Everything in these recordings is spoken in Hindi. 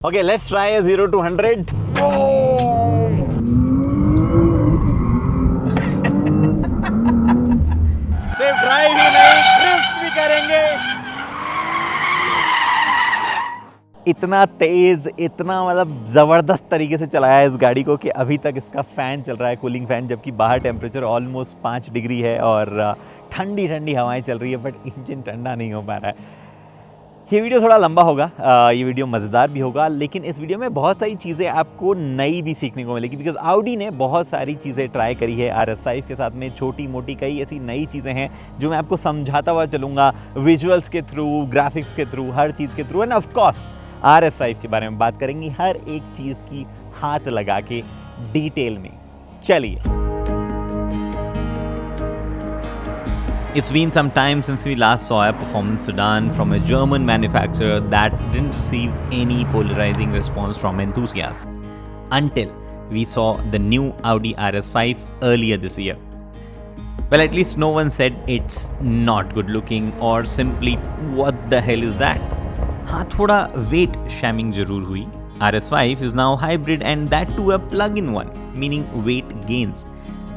Okay, let's try a 0 to 100. सिर्फ ड्राइव ही नहीं, ड्रिफ्ट भी करेंगे। इतना तेज, इतना मतलब ज़बरदस्त तरीके से चलाया इस गाड़ी को कि अभी तक इसका फ़ैन चल रहा है, कूलिंग फ़ैन, जबकि बाहर टेम्परेचर ऑलमोस्ट 5 डिग्री है और ठंडी ठंडी हवाएं चल रही है, बट इंजन ठंडा नहीं हो पा रहा है। ये वीडियो थोड़ा लंबा होगा, ये वीडियो मज़ेदार भी होगा, लेकिन इस वीडियो में बहुत सारी चीज़ें आपको नई भी सीखने को मिलेगी, बिकॉज ऑडी ने बहुत सारी चीज़ें ट्राई करी है RS5 के साथ में। छोटी मोटी कई ऐसी नई चीज़ें हैं जो मैं आपको समझाता हुआ चलूँगा, विजुअल्स के थ्रू, ग्राफिक्स के थ्रू, हर चीज़ के through, end of course RS5 के बारे में बात करेंगे, हर एक चीज़ की हाथ लगा के डिटेल में। चलिए। It's been some time since we last saw a performance sedan from a German manufacturer that didn't receive any polarizing response from enthusiasts until we saw the new Audi RS5 earlier this year. Well, at least no one said it's not good looking or simply what the hell is that. हाँ, थोड़ा weight shaming जरूर हुई. RS5 is now hybrid and that too a plug-in one, meaning weight gains.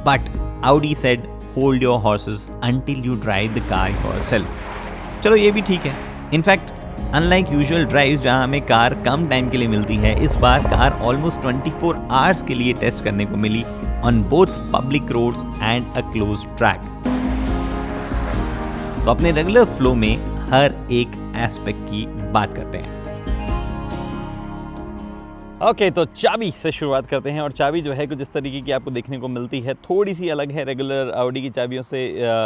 But Audi said hold your horses until you drive the car yourself. चलो ये भी ठीक है. इनफैक्ट अनलाइक यूजुअल ड्राइव्स जहाँ हमें कार कम टाइम के लिए मिलती है, इस बार कार ऑलमोस्ट 24 आवर्स के लिए टेस्ट करने को मिली on both public roads and a close track. तो अपने रेगुलर फ्लो में हर एक एस्पेक्ट की बात करते हैं। ओके, तो चाबी से शुरुआत करते हैं, और चाबी जो है कुछ इस तरीके की आपको देखने को मिलती है, थोड़ी सी अलग है रेगुलर ऑडी की चाबियों से।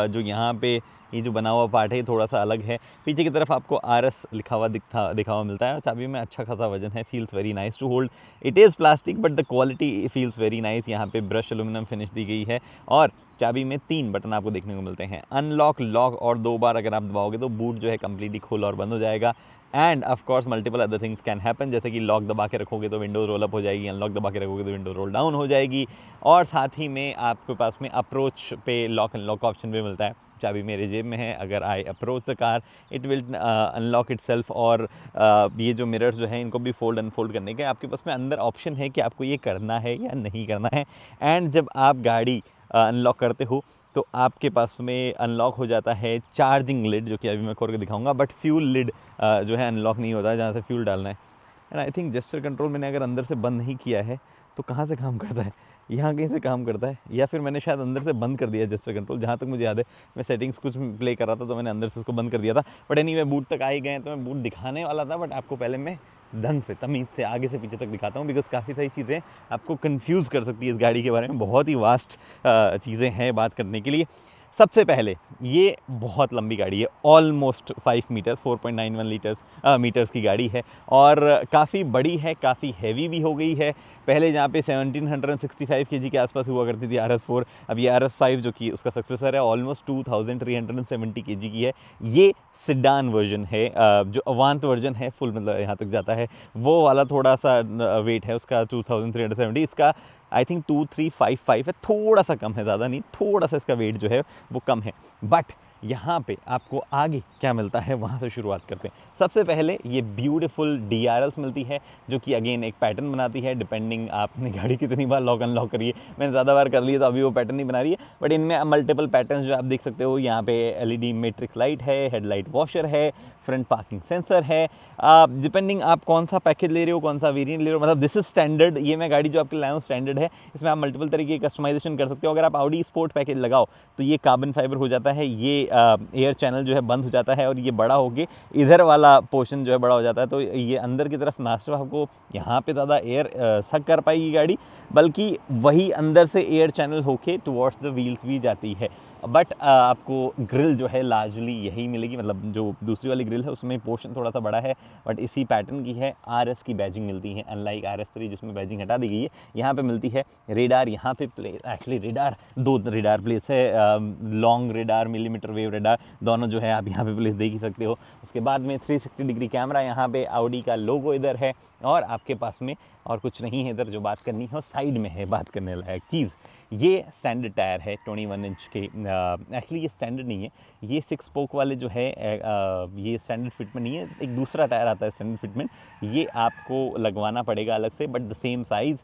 जो यहाँ पे ये जो बना हुआ पार्ट है थोड़ा सा अलग है। पीछे की तरफ आपको RS लिखा हुआ दिखा हुआ मिलता है, और चाबी में अच्छा खासा वजन है, feels very nice to hold. It is plastic but the quality feels very nice. यहाँ पे ब्रश एल्यूमिनियम फिनिश दी गई है, और चाबी में 3 बटन आपको देखने को मिलते हैं, अनलॉक, लॉक, और 2 बार अगर आप दबाओगे तो बूट जो है कम्प्लीटली खोल और बंद हो जाएगा। End of course multiple other things can happen, जैसे कि लॉक दबा के रखोगे तो विंडो रोल अप हो जाएगी, अनलॉक दबा के रखोगे तो विंडो रोल डाउन हो जाएगी, और साथ ही में आपके पास में अप्रोच पे लॉक अनलॉक का ऑप्शन भी मिलता है। चाबी मेरे जेब में है, अगर I approach the car it will unlock itself. और ये जो मिरर्स जो हैं इनको भी फोल्ड अनफोल्ड करने के आपके पास में अंदर ऑप्शन है कि आपको ये करना है या नहीं करना है। एंड जब आप गाड़ी अनलॉक करते हो तो आपके पास में अनलॉक हो जाता है चार्जिंग लिड, जो कि अभी मैं खोल के दिखाऊंगा, बट फ्यूल लिड जो है अनलॉक नहीं होता है, जहाँ से फ्यूल डालना है। And I think gesture control मैंने अगर अंदर से बंद नहीं किया है तो कहाँ से काम करता है, यहाँ कहीं से काम करता है, या फिर मैंने शायद अंदर से बंद कर दिया है जेस्चर कंट्रोल। जहाँ तक मुझे याद है, मैं सेटिंग्स कुछ प्ले कर रहा था तो मैंने अंदर से उसको बंद कर दिया था। बट एनीवे, बूट तक आ ही गए तो मैं बूट दिखाने वाला था, बट आपको पहले मैं ढंग से तमीज़ से आगे से पीछे तक दिखाता हूँ, बिकॉज काफ़ी सारी चीज़ें आपको कन्फ्यूज़ कर सकती है इस गाड़ी के बारे में। बहुत ही वास्ट चीज़ें हैं बात करने के लिए। सबसे पहले ये बहुत लंबी गाड़ी है, ऑलमोस्ट 5 मीटर्स, 4.91 मीटर्स की गाड़ी है, और काफ़ी बड़ी है, काफ़ी हैवी भी हो गई है। पहले जहाँ पे 1765 kg के आसपास हुआ करती थी RS4, अब ये RS5 जो कि उसका सक्सेसर है ऑलमोस्ट 2370 kg की है। ये सिडान वर्जन है, जो अवांत वर्जन है फुल मतलब यहाँ तक जाता है, वो वाला थोड़ा सा वेट है उसका 2370। इसका आई थिंक 2355 है, थोड़ा सा कम है, ज़्यादा नहीं, थोड़ा सा इसका वेट जो है वो कम है। बट यहाँ पे आपको आगे क्या मिलता है वहाँ से शुरुआत करते हैं। सबसे पहले ये ब्यूटीफुल DRLs मिलती है, जो कि अगेन एक पैटर्न बनाती है, डिपेंडिंग आपने गाड़ी कितनी बार लॉक अनलॉक करी है। मैंने ज़्यादा बार कर लिया तो अभी वो पैटर्न नहीं बना रही है, बट इनमें मल्टीपल पैटर्न्स जो आप देख सकते हो। यहाँ पे LED मैट्रिक्स लाइट है, हेडलाइट वॉशर है, फ्रंट पार्किंग सेंसर है। डिपेंडिंग आप कौन सा पैकेज ले रहे हो, कौन सा वेरिएंट ले रहे हो, मतलब दिस इज स्टैंडर्ड। ये मैं गाड़ी जो आपके लाया हूँ स्टैंडर्ड है, इसमें आप मल्टीपल तरीके की कस्टमाइजेशन कर सकते हो। अगर आप ऑडी स्पोर्ट पैकेज लगाओ तो ये कार्बन फाइबर हो जाता है, ये एयर चैनल जो है बंद हो जाता है, और ये बड़ा होके इधर वाला पोर्शन जो है बड़ा हो जाता है, तो ये अंदर की तरफ ना सिर्फ आपको यहाँ पे ज़्यादा एयर सक कर पाएगी गाड़ी, बल्कि वही अंदर से एयर चैनल होके टुवर्ड्स द व्हील्स भी जाती है। बट आपको ग्रिल जो है लार्जली यही मिलेगी, मतलब जो दूसरी वाली ग्रिल है उसमें पोर्शन थोड़ा सा बड़ा है, बट इसी पैटर्न की है। RS की बैजिंग मिलती है, अनलाइक RS3 जिसमें बैजिंग हटा दी गई है। यहाँ पे मिलती है रेडार, यहाँ पे एक्चुअली रेडार 2 रेडार प्लेस है, long radar, millimetre wave radar, दोनों जो है आप यहाँ पे प्लेस देख ही सकते हो। उसके बाद में 360 डिग्री कैमरा, यहाँ पे ऑडी का लोगो इधर है, और आपके पास में और कुछ नहीं है इधर जो बात करनी है, साइड में है बात करने लायक चीज़। ये स्टैंडर्ड टायर है 21 इंच के। एक्चुअली ये स्टैंडर्ड नहीं है, ये 6 स्पोक वाले जो है ये स्टैंडर्ड फिटमेंट नहीं है, एक दूसरा टायर आता है स्टैंडर्ड फिटमेंट, ये आपको लगवाना पड़ेगा अलग से, but the same size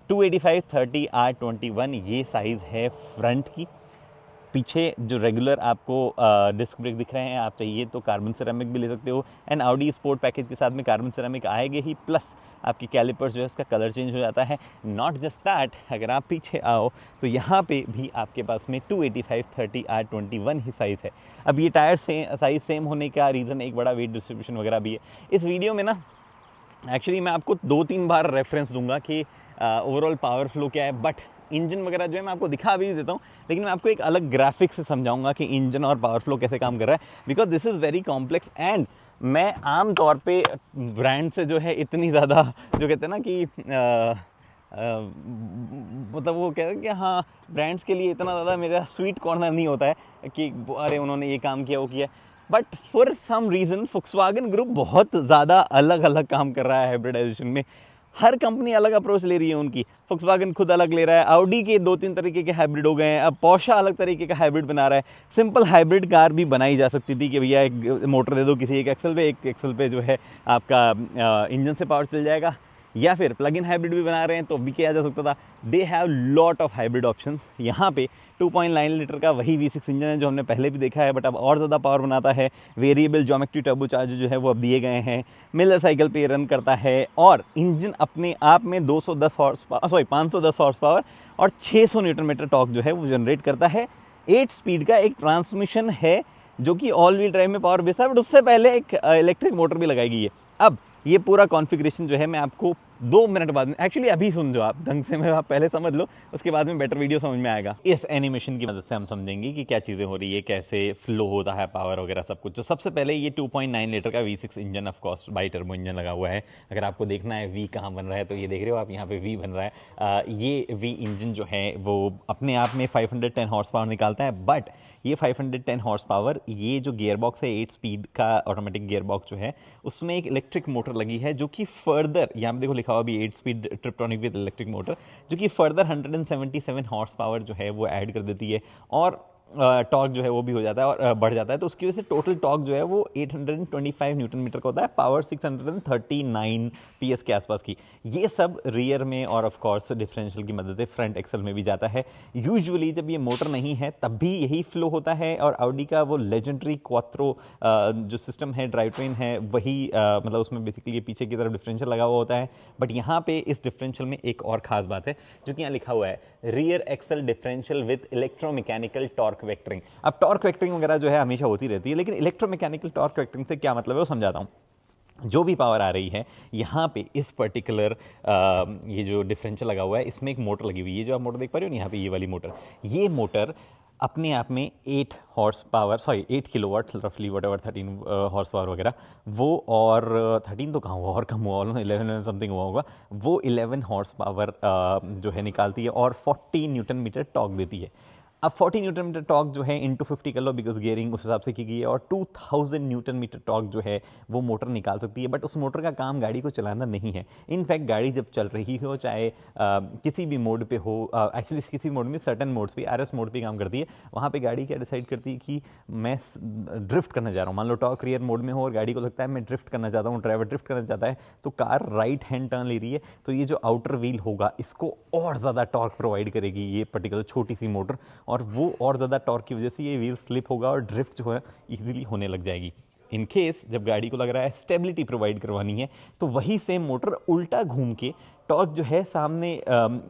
285/30 R21 ये साइज़ है फ्रंट की। पीछे जो रेगुलर आपको डिस्क ब्रेक दिख रहे हैं, आप चाहिए तो कार्बन सिरेमिक भी ले सकते हो, एंड ऑडी स्पोर्ट पैकेज के साथ में कार्बन सिरेमिक आएंगे ही, प्लस आपकी कैलिपर्स जो है उसका कलर चेंज हो जाता है। नॉट जस्ट दैट, अगर आप पीछे आओ तो यहाँ पे भी आपके पास में 285/30 R21 ही साइज़ है। अब ये टायर से साइज़ सेम होने का रीज़न एक बड़ा वेट डिस्ट्रीब्यूशन वगैरह भी है। इस वीडियो में ना एक्चुअली मैं आपको 2-3 बार रेफरेंस दूंगा कि ओवरऑल पावर फ्लो क्या है, बट इंजन वगैरह जो है मैं आपको दिखा भी देता हूँ, लेकिन मैं आपको एक अलग ग्राफिक्स से समझाऊंगा कि इंजन और पावर फ्लो कैसे काम कर रहा है, because this is very complex. And मैं आम तौर पे ब्रांड से जो है इतनी ज़्यादा जो कहते हैं ना कि मतलब वो कहते हैं कि हाँ ब्रांड्स के लिए इतना ज़्यादा मेरा स्वीट कॉर्नर नहीं होता है कि अरे उन्होंने ये काम किया वो किया, but for some reason Volkswagen group बहुत ज़्यादा अलग अलग काम कर रहा है हाइब्रिडाइजेशन में। हर कंपनी अलग अप्रोच ले रही है उनकी। फोक्सवागन खुद अलग ले रहा है, ऑडी के 2-3 तरीके के हाइब्रिड हो गए हैं, अब पोर्शा अलग तरीके का हाइब्रिड बना रहा है। सिंपल हाइब्रिड कार भी बनाई जा सकती थी कि भैया एक मोटर दे दो किसी एक एक्सल पे जो है आपका इंजन से पावर चल जाएगा, या फिर प्लग इन हाइब्रिड भी बना रहे हैं तो भी किया जा सकता था। They have lot of hybrid options. यहाँ पे 2.9 लीटर का वही V6 इंजन है जो हमने पहले भी देखा है, बट अब और ज़्यादा पावर बनाता है। वेरिएबल ज्योमेट्री टर्बोचार्जर जो है वो अब दिए गए हैं, मिलर साइकिल पे रन करता है, और इंजन अपने आप में 510 हॉर्स पावर और 600 न्यूटन मीटर टॉर्क जो है वो जनरेट करता है। 8 स्पीड का एक ट्रांसमिशन है जो कि ऑल व्हील ड्राइव में पावर बेस्ड है, बट उससे पहले एक इलेक्ट्रिक मोटर भी लगाई गई है। अब ये पूरा कॉन्फ़िगरेशन जो है मैं आपको 2 मिनट बाद में, एक्चुअली अभी सुन जो आप ढंग से, मैं आप पहले समझ लो, उसके बाद में बेटर वीडियो समझ में आएगा। इस एनिमेशन की मदद से हम समझेंगे कि क्या चीज़ें हो रही है, कैसे फ्लो होता है पावर वगैरह सब कुछ। तो सबसे पहले ये 2.9 लीटर का V6 engine, of course by turbo engine लगा हुआ है। अगर आपको देखना है V कहाँ बन रहा है तो ये देख रहे हो आप, यहाँ पे V बन रहा है। ये V इंजन जो है वो अपने आप में 510 हॉर्स पावर निकालता है, बट ये 510 हॉर्स पावर, ये जो गियर बॉक्स है 8 स्पीड का ऑटोमेटिक गियर बॉक्स जो है उसमें एक इलेक्ट्रिक मोटर लगी है जो कि फर्दर, यहाँ पे देखो लिखा हुआ भी 8 स्पीड ट्रिप्टोनिक विद इलेक्ट्रिक मोटर, जो कि फर्दर 177 हॉर्स पावर जो है वो ऐड कर देती है, और टॉर्क जो है वो भी हो जाता है और बढ़ जाता है। तो उसकी वजह से टोटल टॉर्क जो है वो 825 न्यूटन मीटर का होता है, पावर 639 PS के आसपास की। ये सब रियर में और ऑफ कोर्स डिफरेंशियल की मदद से फ्रंट एक्सल में भी जाता है। यूजुअली जब ये मोटर नहीं है तब भी यही फ्लो होता है, और ऑडी का वो लेजेंडरी क्वात्रो जो सिस्टम है, ड्राइव ट्रेन है, वही मतलब उसमें बेसिकली पीछे की तरफ डिफरेंशियल लगा हुआ होता है। बट यहाँ पे इस डिफरेंशियल में एक और खास बात है जो कि यहाँ लिखा हुआ है, rear axle differential with electromechanical torque vectoring. अब टॉर्क वेक्टरिंग वगैरह जो है हमेशा होती रहती है, लेकिन इलेक्ट्रोमैकेनिकल टॉर्क वेक्टरिंग से क्या मतलब है वो समझाता हूं। जो भी पावर आ रही है यहाँ पे इस पर्टिकुलर ये जो डिफरेंशियल लगा हुआ है इसमें एक मोटर लगी हुई है, जो आप मोटर देख पा रहे हो यहाँ पे, ये वाली मोटर। ये मोटर अपने आप में 8 किलोवाट रफली, वट एवर 13 हॉर्स पावर वगैरह वो, और 13 तो कहाँ हुआ, और कम हुआ, 11 समथिंग हुआ होगा, वो 11 हॉर्स पावर जो है निकालती है और 40 न्यूटन मीटर टॉर्क देती है। अब 40 न्यूटन मीटर टॉर्क जो है इंटू 50 कर लो, बिकॉज गियरिंग उस हिसाब से की गई है, और 2000 न्यूटन मीटर टॉर्क जो है वो मोटर निकाल सकती है। बट उस मोटर का काम गाड़ी को चलाना नहीं है। इनफैक्ट गाड़ी जब चल रही हो, चाहे किसी भी मोड पे हो, एक्चुअली किसी मोड में, सर्टन मोड्स पे, RS मोड पे काम करती है, वहाँ पे गाड़ी क्या डिसाइड करती है कि मैं ड्रिफ्ट करना चाह रहा हूँ। मान लो टॉर्क रियर मोड में हो और गाड़ी को लगता है मैं ड्रिफ्ट करना चाहता हूँ, ड्राइवर ड्रिफ्ट करना चाहता है, तो कार राइट हैंड टर्न ले रही है, तो ये जो आउटर व्हील होगा इसको और ज़्यादा टॉर्क प्रोवाइड करेगी ये पर्टिकुलर छोटी सी मोटर, और वो और ज़्यादा टॉर्क की वजह से ये व्हील स्लिप होगा और ड्रिफ्ट जो है इजीली होने लग जाएगी। इन केस जब गाड़ी को लग रहा है स्टेबिलिटी प्रोवाइड करवानी है, तो वही सेम मोटर उल्टा घूम के टॉर्क जो है सामने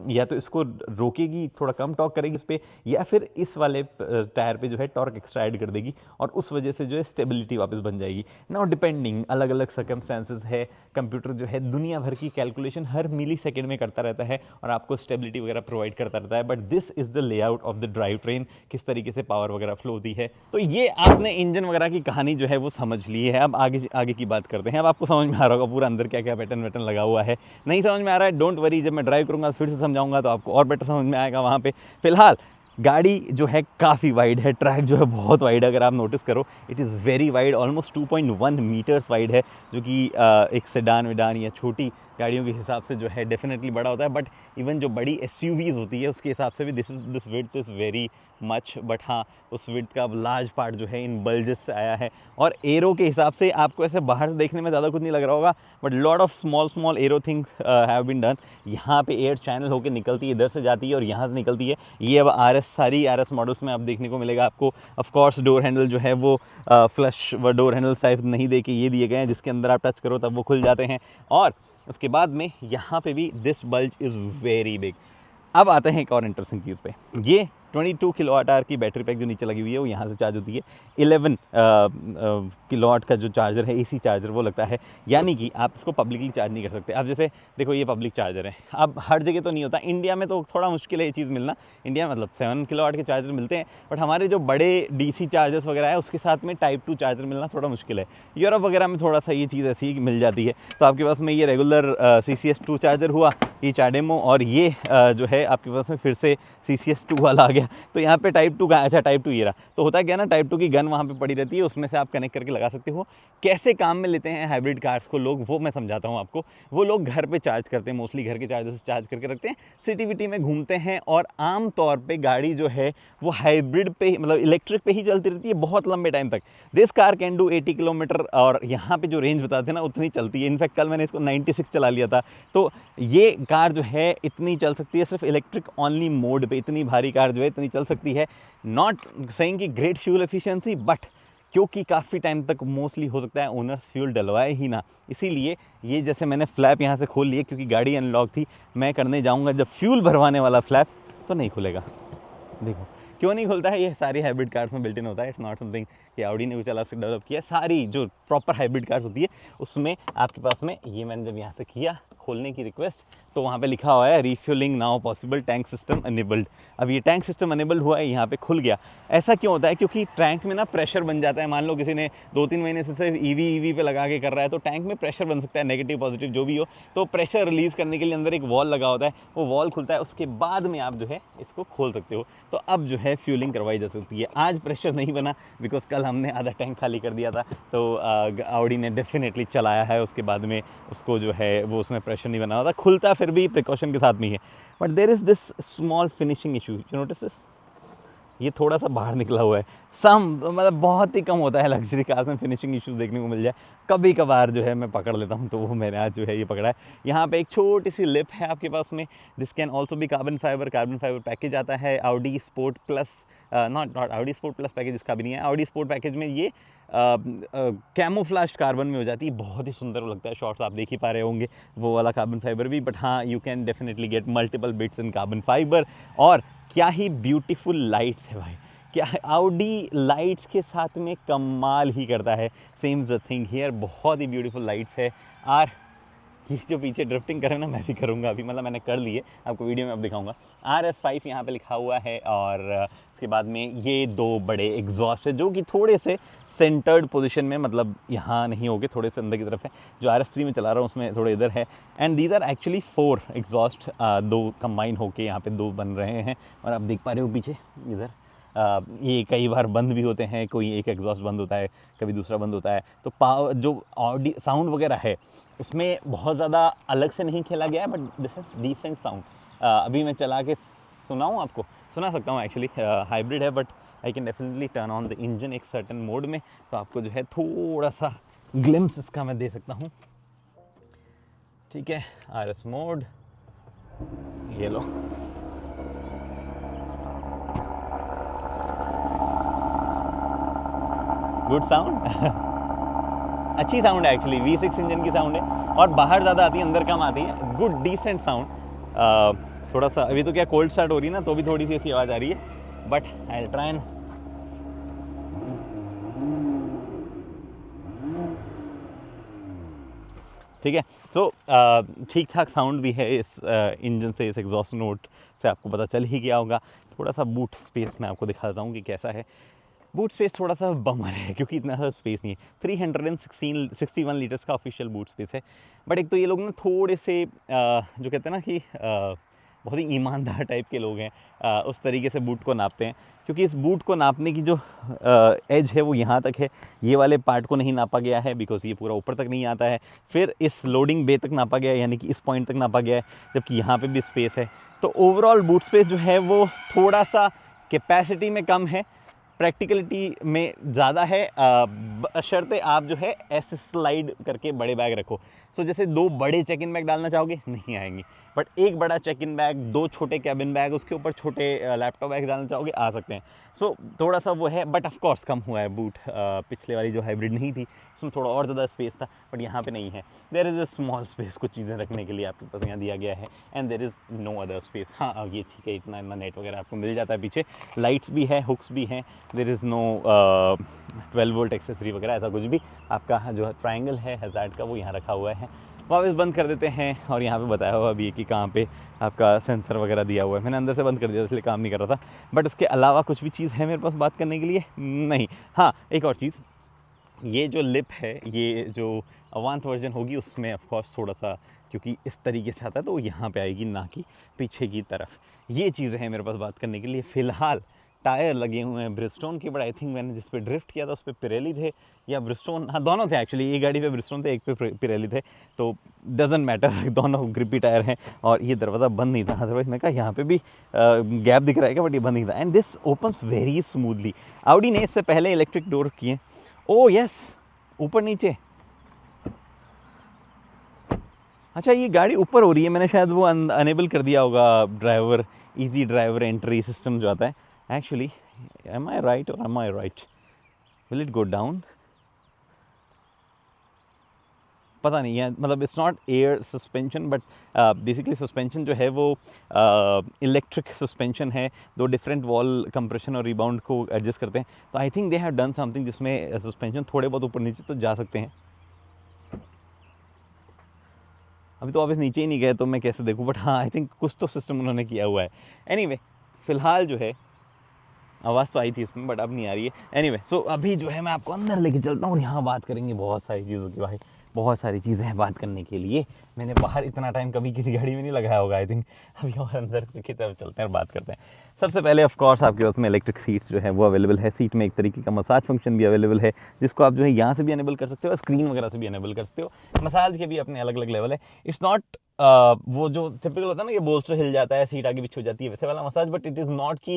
या तो इसको रोकेगी, थोड़ा कम टॉर्क करेगी इस पर, या फिर इस वाले टायर पे जो है टॉर्क एक्स्ट्रा ऐड कर देगी, और उस वजह से जो है स्टेबिलिटी वापस बन जाएगी। नाउ डिपेंडिंग, अलग अलग सर्कमस्टांसेस है, कंप्यूटर जो है दुनिया भर की कैलकुलेशन हर मिली सेकेंड में करता रहता है और आपको स्टेबिलिटी वगैरह प्रोवाइड करता रहता है। But this is the layout of the drive train, किस तरीके से पावर वगैरह फ्लो होती है। तो ये आपने इंजन वगैरह की कहानी जो है वो समझ ली है। अब आगे की बात करते हैं। अब आपको समझ में आ रहा होगा पूरा अंदर क्या क्या पैटर्न वैटर्न लगा हुआ है। नहीं समझ में आ रहा है, डोंट वरी, जब मैं ड्राइव करूंगा फिर से समझाऊंगा तो आपको और बेटर समझ में आएगा। वहाँ पे फिलहाल गाड़ी जो है काफ़ी वाइड है, ट्रैक जो है बहुत वाइड है। अगर आप नोटिस करो, it is very wide, almost 2.1 meters wide है, जो कि एक सेडान वेडान या छोटी गाड़ियों के हिसाब से जो है डेफिनेटली बड़ा होता है, बट इवन जो बड़ी SUVs होती है उसके हिसाब से भी this width is very much, but हाँ उस विड्थ का लार्ज पार्ट जो है इन बल्जेस से आया है। और एरो के हिसाब से आपको ऐसे बाहर से देखने में ज़्यादा कुछ नहीं लग रहा होगा, but lot of small aero thing have been done. यहाँ पे एयर चैनल होकर निकलती है, इधर से जाती है और यहाँ से निकलती है। ये अब सारी RS मॉडल्स में अब देखने को मिलेगा आपको। ऑफ कोर्स डोर हैंडल जो है वो फ्लश व डोर हैंडल टाइप नहीं दे के ये दिए गए हैं जिसके अंदर आप टच करो तब वो खुल जाते हैं। और उसके बाद में यहाँ पे भी this bulge is very big. अब आते हैं एक और इंटरेस्टिंग चीज़ पे। ये 22 किलोवाट आवर की बैटरी पैक जो नीचे लगी हुई है वो यहाँ से चार्ज होती है। 11 किलोवाट का जो चार्जर है, AC चार्जर, वो लगता है। यानी कि आप इसको पब्लिकली चार्ज नहीं कर सकते। अब जैसे देखो ये पब्लिक चार्जर है, अब हर जगह तो नहीं होता, इंडिया में तो थोड़ा मुश्किल है ये चीज़ मिलना। इंडिया में मतलब 7 किलोवाट के चार्जर मिलते हैं, बट हमारे जो बड़े DC चार्जर्स वगैरह है उसके साथ में टाइप 2 चार्जर मिलना थोड़ा मुश्किल है। यूरोप वगैरह में थोड़ा सा ये चीज़ ऐसी मिल जाती है। तो आपके पास में ये रेगुलर CCS2 चार्जर हुआ, ये चाडेमो, और ये जो है आपके पास में फिर से CCS2 वाला आ गया। तो यहाँ पे टाइप 2 का, अच्छा टाइप 2 ये रहा। तो होता क्या ना, टाइप 2 की गन वहाँ पे पड़ी रहती है, उसमें से आप कनेक्ट करके लगा सकते हो। कैसे काम में लेते हैं हाइब्रिड कार्स को लोग, वो मैं समझाता हूँ आपको। वो लोग घर पे चार्ज करते हैं, मोस्टली घर के चार्जर से चार्ज करके रखते हैं, सिटी विटी में घूमते हैं, और आम तौर पे गाड़ी जो है वो हाइब्रिड पे मतलब इलेक्ट्रिक पे ही चलती रहती है बहुत लंबे टाइम तक। This car can do 80 kilometre, और यहाँ पे जो रेंज बताते हैं ना उतनी चलती है। इनफैक्ट कल मैंने इसको 96 चला लिया था। तो ये कार जो है इतनी चल सकती है सिर्फ इलेक्ट्रिक ऑनली मोड पे। इतनी भारी कार जो है इतनी चल सकती है। नॉट सेइंग कि ग्रेट फ्यूल एफिशिएंसी, बट क्योंकि काफ़ी टाइम तक मोस्टली हो सकता है ओनर्स फ्यूल डलवाए ही ना, इसीलिए ये जैसे मैंने फ्लैप यहाँ से खोल लिए क्योंकि गाड़ी अनलॉक थी। मैं करने जाऊँगा जब फ्यूल भरवाने वाला फ्लैप, तो नहीं खुलेगा। देखो क्यों नहीं खुलता है, ये सारी हाइब्रिड कार्स में बिल्ट इन होता है। इट्स नॉट समथिंग कि ऑडी ने कुछ अलग से डेवलप किया। सारी जो प्रॉपर हाइब्रिड कार्स होती है उसमें आपके पास में, ये मैंने जब यहाँ से किया खोलने की रिक्वेस्ट, तो वहाँ पे लिखा हुआ है refuelling now possible, tank system enabled. अब ये टैंक सिस्टम अनेबल्ड हुआ है, यहाँ पे खुल गया। ऐसा क्यों होता है? क्योंकि टैंक में ना प्रेशर बन जाता है। मान लो किसी ने 2-3 महीने से सिर्फ ईवी पे लगा के कर रहा है, तो टैंक में प्रेशर बन सकता है, नेगेटिव पॉजिटिव जो भी हो। तो प्रेशर रिलीज़ करने के लिए अंदर एक वॉल लगा होता है, वो वॉल खुलता है, उसके बाद में आप जो है इसको खोल सकते हो। तो अब जो है फ्यूलिंग करवाई जा सकती है। आज प्रेशर नहीं बना बिकॉज कल हमने आधा टैंक खाली कर दिया था, तो ऑडी ने डेफिनेटली चलाया है, उसके बाद में उसको जो है वो उसमें प्रेशर नहीं बना होता। खुलता फिर भी प्रिकॉशन के साथ में ही है, but there is this small finishing issue, you notice this? ये थोड़ा सा बाहर निकला हुआ है। मतलब बहुत ही कम होता है लग्जरी कार में फिनिशिंग इश्यूज देखने को मिल जाए। कभी कभार जो है मैं पकड़ लेता हूँ, तो वो मैंने आज जो है ये पकड़ा है। यहाँ पे एक छोटी सी लिप है आपके पास में। दिस कैन ऑल्सो भी कार्बन फाइबर पैकेज आता है। Audi sport plus, not Audi sport plus package इसका भी नहीं है। ऑडी स्पोर्ट पैकेज में ये कैमोफ्लाज कार्बन में हो जाती है, बहुत ही सुंदर लगता है। शॉर्ट्स आप देख ही पा रहे होंगे, वो वाला कार्बन फाइबर भी। बट हाँ, you can definitely get multiple bits in carbon fibre. और क्या ही ब्यूटीफुल लाइट्स है भाई, क्या ऑडी लाइट्स के साथ में कमाल ही करता है। सेम द थिंग हियर, बहुत ही ब्यूटीफुल लाइट्स है। और ये जो पीछे ड्रिफ्टिंग करे ना, मैं भी करूँगा अभी, मतलब मैंने कर ली है, आपको वीडियो में अब दिखाऊंगा। RS5 यहाँ पे लिखा हुआ है। और उसके बाद में ये 2 बड़े एग्जॉस्ट है जो कि थोड़े से सेंटर्ड पोजीशन में, मतलब यहाँ नहीं होगे, थोड़े से अंदर की तरफ है। जो RS3 में चला रहा हूँ उसमें थोड़े इधर है। And these are actually 4 exhaust, 2 combine होके यहाँ पे 2 बन रहे हैं। और आप देख पा रहे हो पीछे इधर, ये कई बार बंद भी होते हैं, कोई एक एग्जॉस्ट बंद होता है, कभी दूसरा बंद होता है। तो पावर जो ऑडियो साउंड वगैरह है उसमें बहुत ज़्यादा अलग से नहीं खेला गया है, but this is decent sound. अभी मैं चला के सुनाऊँ आपको, सुना सकता हूँ एक्चुअली। हाइब्रिड है, but I can definitely turn on the engine एक सर्टन मोड में, तो आपको जो है थोड़ा सा ग्लिम्स इसका मैं दे सकता हूँ। ठीक है, RS मोड, ये लो। गुड साउंड अच्छी साउंड है एक्चुअली, V6 इंजन की साउंड है। और बाहर ज़्यादा आती है, अंदर कम आती है। Good decent sound. थोड़ा सा अभी तो क्या कोल्ड स्टार्ट हो रही है ना, तो भी थोड़ी सी ऐसी आवाज़ आ रही है, but I will try and ठीक है। सो ठीक ठाक साउंड भी है इस इंजन से, इस एग्जॉस्ट नोट से आपको पता चल ही गया होगा। थोड़ा सा बूट स्पेस मैं आपको दिखाता हूँ कि कैसा है। बूट स्पेस थोड़ा सा बमर है क्योंकि इतना सा स्पेस नहीं है। 361 लीटर्स का ऑफिशियल बूट स्पेस है। बट एक तो ये लोग ना थोड़े से जो कहते हैं ना कि बहुत ही ईमानदार टाइप के लोग हैं, उस तरीके से बूट को नापते हैं। क्योंकि इस बूट को नापने की जो एज है वो यहाँ तक है, ये वाले पार्ट को नहीं नापा गया है बिकॉज ये पूरा ऊपर तक नहीं आता है। फिर इस लोडिंग बे तक नापा गया है, यानी कि इस पॉइंट तक नापा गया है, जबकि यहाँ पे भी स्पेस है। तो ओवरऑल बूट स्पेस जो है वो थोड़ा सा कैपेसिटी में कम है, प्रैक्टिकलिटी में ज़्यादा है, बशर्ते आप जो है ऐसे स्लाइड करके बड़े बैग रखो। सो जैसे 2 बड़े चेक इन बैग डालना चाहोगे, नहीं आएंगी, बट एक बड़ा चेक इन बैग, 2 छोटे कैबिन बैग, उसके ऊपर छोटे लैपटॉप बैग डालना चाहोगे, आ सकते हैं। सो थोड़ा सा वो है, बट ऑफ कोर्स कम हुआ है बूट। पिछले वाली जो हाइब्रिड नहीं थी उसमें थोड़ा और ज़्यादा स्पेस था, बट यहाँ पे नहीं है। There is a small space, कुछ चीज़ें रखने के लिए आपके पास यहाँ दिया गया है, and there is no other space. हाँ, अब ये ठीक है, इतना नेट वगैरह आपको मिल जाता है पीछे, लाइट्स भी है, हुक्स भी हैं, there is no 12 volt accessory वगैरह, ऐसा कुछ भी। आपका जो ट्रायंगल है हैज़ार्ड का वो यहाँ रखा हुआ है। वापस बंद कर देते हैं, और यहाँ पे बताया हुआ भी है कि कहाँ पे आपका सेंसर वगैरह दिया हुआ है। मैंने अंदर से बंद कर दिया इसलिए काम नहीं कर रहा था, बट उसके अलावा कुछ भी चीज़ है मेरे पास बात करने के लिए नहीं। हाँ, एक और चीज़, ये जो लिप है, ये जो अवांत वर्जन होगी उसमें ऑफ कोर्स थोड़ा सा, क्योंकि इस तरीके से आता है तो वो यहाँ पे आएगी, ना कि पीछे की तरफ। ये चीज़ें हैं मेरे पास बात करने के लिए। फ़िलहाल टायर लगे हुए हैं ब्रिजस्टोन के, बट आई थिंक मैंने जिस पे ड्रिफ्ट किया था उस पर पिरेली थे या ब्रिजस्टोन, हाँ दोनों थे एक्चुअली, एक गाड़ी पे ब्रिजस्टोन थे, एक पे पिरेली थे, तो डजेंट मैटर, दोनों ग्रिपी टायर हैं। और ये दरवाज़ा बंद नहीं था, अदरवाइज मैं कहा यहाँ पे भी गैप दिख रहा है क्या, बट ये बंद नहीं था। And this opens very smoothly. Audi ने इससे पहले इलेक्ट्रिक डोर किए। ओह यस, ऊपर नीचे, अच्छा ये गाड़ी ऊपर हो रही है, मैंने शायद वो अनेबल कर दिया होगा driver, easy driver entry system जो आता है एक्चुअली। एम आई राइट और am I right, will it go down, पता नहीं है, मतलब it's not air suspension, but basically suspension जो है वो इलेक्ट्रिक सस्पेंशन है, 2 डिफरेंट वॉल कंप्रेशन और रिबाउंड को एडजस्ट करते हैं। तो I think they have done something जिसमें सस्पेंशन थोड़े बहुत ऊपर नीचे तो जा सकते हैं। अभी तो ऑब्वियस नीचे ही नहीं गए तो मैं कैसे देखूं, बट हाँ आई थिंक कुछ तो सिस्टम उन्होंने किया हुआ है। एनीवे, फ़िलहाल जो है आवाज़ तो आई थी इसमें, बट अब नहीं आ रही है। एनीवे, सो अभी जो है मैं आपको अंदर लेके चलता हूँ और यहाँ बात करेंगे बहुत सारी चीज़ों की। भाई बहुत सारी चीज़ें हैं बात करने के लिए, मैंने बाहर इतना टाइम कभी किसी गाड़ी में नहीं लगाया होगा आई थिंक। अभी और अंदर की तरफ चलते हैं और बात करते हैं। सबसे पहले ऑफ कोर्स आपके पास में इलेक्ट्रिक सीट्स जो है वो अवेलेबल है। सीट में एक तरीके का मसाज फंक्शन भी अवेलेबल है, जिसको आप जो है यहाँ से भी अनेबल कर सकते हो और स्क्रीन वगैरह से भी अनेबल कर सकते हो। मसाज के भी अपने अलग अलग लेवल है। इट्स नॉट वो जो टिपिकल होता है ना कि बोल्स्टर हिल जाता है, सीट आगे पीछे हो जाती है, वैसे वाला massage, but it is not कि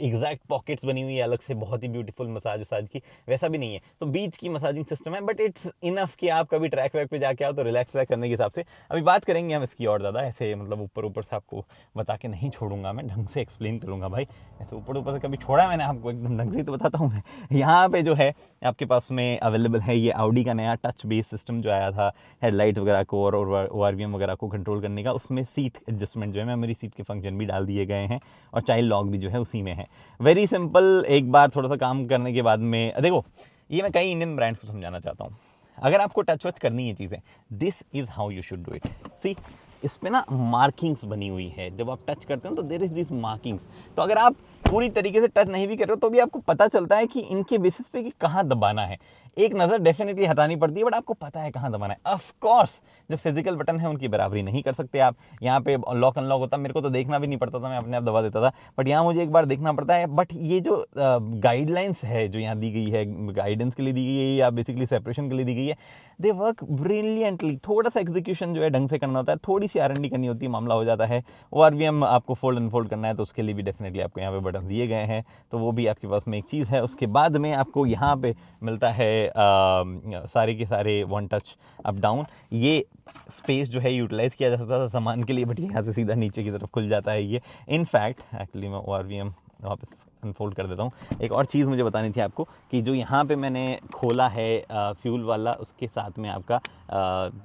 एग्जैक्ट पॉकेट्स बनी हुई है अलग से बहुत ही ब्यूटीफुल मसाज की, वैसा भी नहीं है। तो बीच की मसाजिंग सिस्टम है, बट इट्स इनफ कि आप कभी ट्रैक वैक पे जाके आओ तो रिलैक्स वैक करने के हिसाब से। अभी बात करेंगे हम इसकी और ज़्यादा, ऐसे मतलब ऊपर ऊपर से आपको बता के नहीं छोड़ूंगा, मैं ढंग से एक्सप्लेन करूंगा भाई। ऐसे ऊपर ऊपर से कभी छोड़ा है मैंने आपको, एकदम ढंग से तो बताता हूँ मैं। यहाँ पे जो है आपके पास में अवेलेबल है ये ऑडी का नया टच बेस सिस्टम जो आया था हेडलाइट वगैरह को और ORVM वगैरह को कंट्रोल करने का। उसमें सीट एडजस्टमेंट जो है, मेमोरी सीट के फंक्शन भी डाल दिए गए हैं और चाइल्ड लॉक भी जो है उसी में है। वेरी सिंपल, एक बार थोड़ा सा काम करने के बाद में देखो, ये मैं कई इंडियन ब्रांड्स को समझाना चाहता हूँ। अगर आपको टच वच करनी है चीज़ें, this is how you should do it. See, इस पे ना मार्किंग्स बनी हुई है, जब आप टच करते हो तो देयर इज दिस मार्किंग्स। तो अगर आप पूरी तरीके से टच नहीं भी कर रहे हो तो भी आपको पता चलता है कि इनके बेसिस पे कि कहाँ दबाना है। एक नज़र डेफिनेटली हटानी पड़ती है, बट आपको पता है कहाँ दबाना है। ऑफ कोर्स जो फिजिकल बटन है उनकी बराबरी नहीं कर सकते आप। यहाँ पे लॉक अनलॉक होता, मेरे को तो देखना भी नहीं पड़ता था, मैं अपने आप दबा देता था, बट यहाँ मुझे एक बार देखना पड़ता है। बट ये जो गाइडलाइंस है जो यहाँ दी गई है, गाइडेंस के लिए दी गई है या बेसिकली सेपरेशन के लिए दी गई है, दे वर्क ब्रिलियंटली। थोड़ा सा एग्जीक्यूशन जो है ढंग से करना होता है, थोड़ी सी R&D करनी होती है, मामला हो जाता है। ORVM आपको फोल्ड अनफोल्ड करना है तो उसके लिए भी डेफिनेटली आपको यहाँ पे बटन दिए गए हैं, तो वो भी आपके पास में एक चीज़ है। उसके बाद में आपको यहाँ पे मिलता है सारे के सारे वन टच अप डाउन। ये स्पेस जो है यूटिलाइज़ किया जा सकता था सामान के लिए, बट यहाँ से सीधा नीचे की तरफ खुल जाता है ये। इनफैक्ट एक्चुअली मैं ORVM वापस अनफोल्ड कर देता हूँ। एक और चीज़ मुझे बतानी थी आपको कि जो यहाँ पे मैंने खोला है फ्यूल वाला, उसके साथ में आपका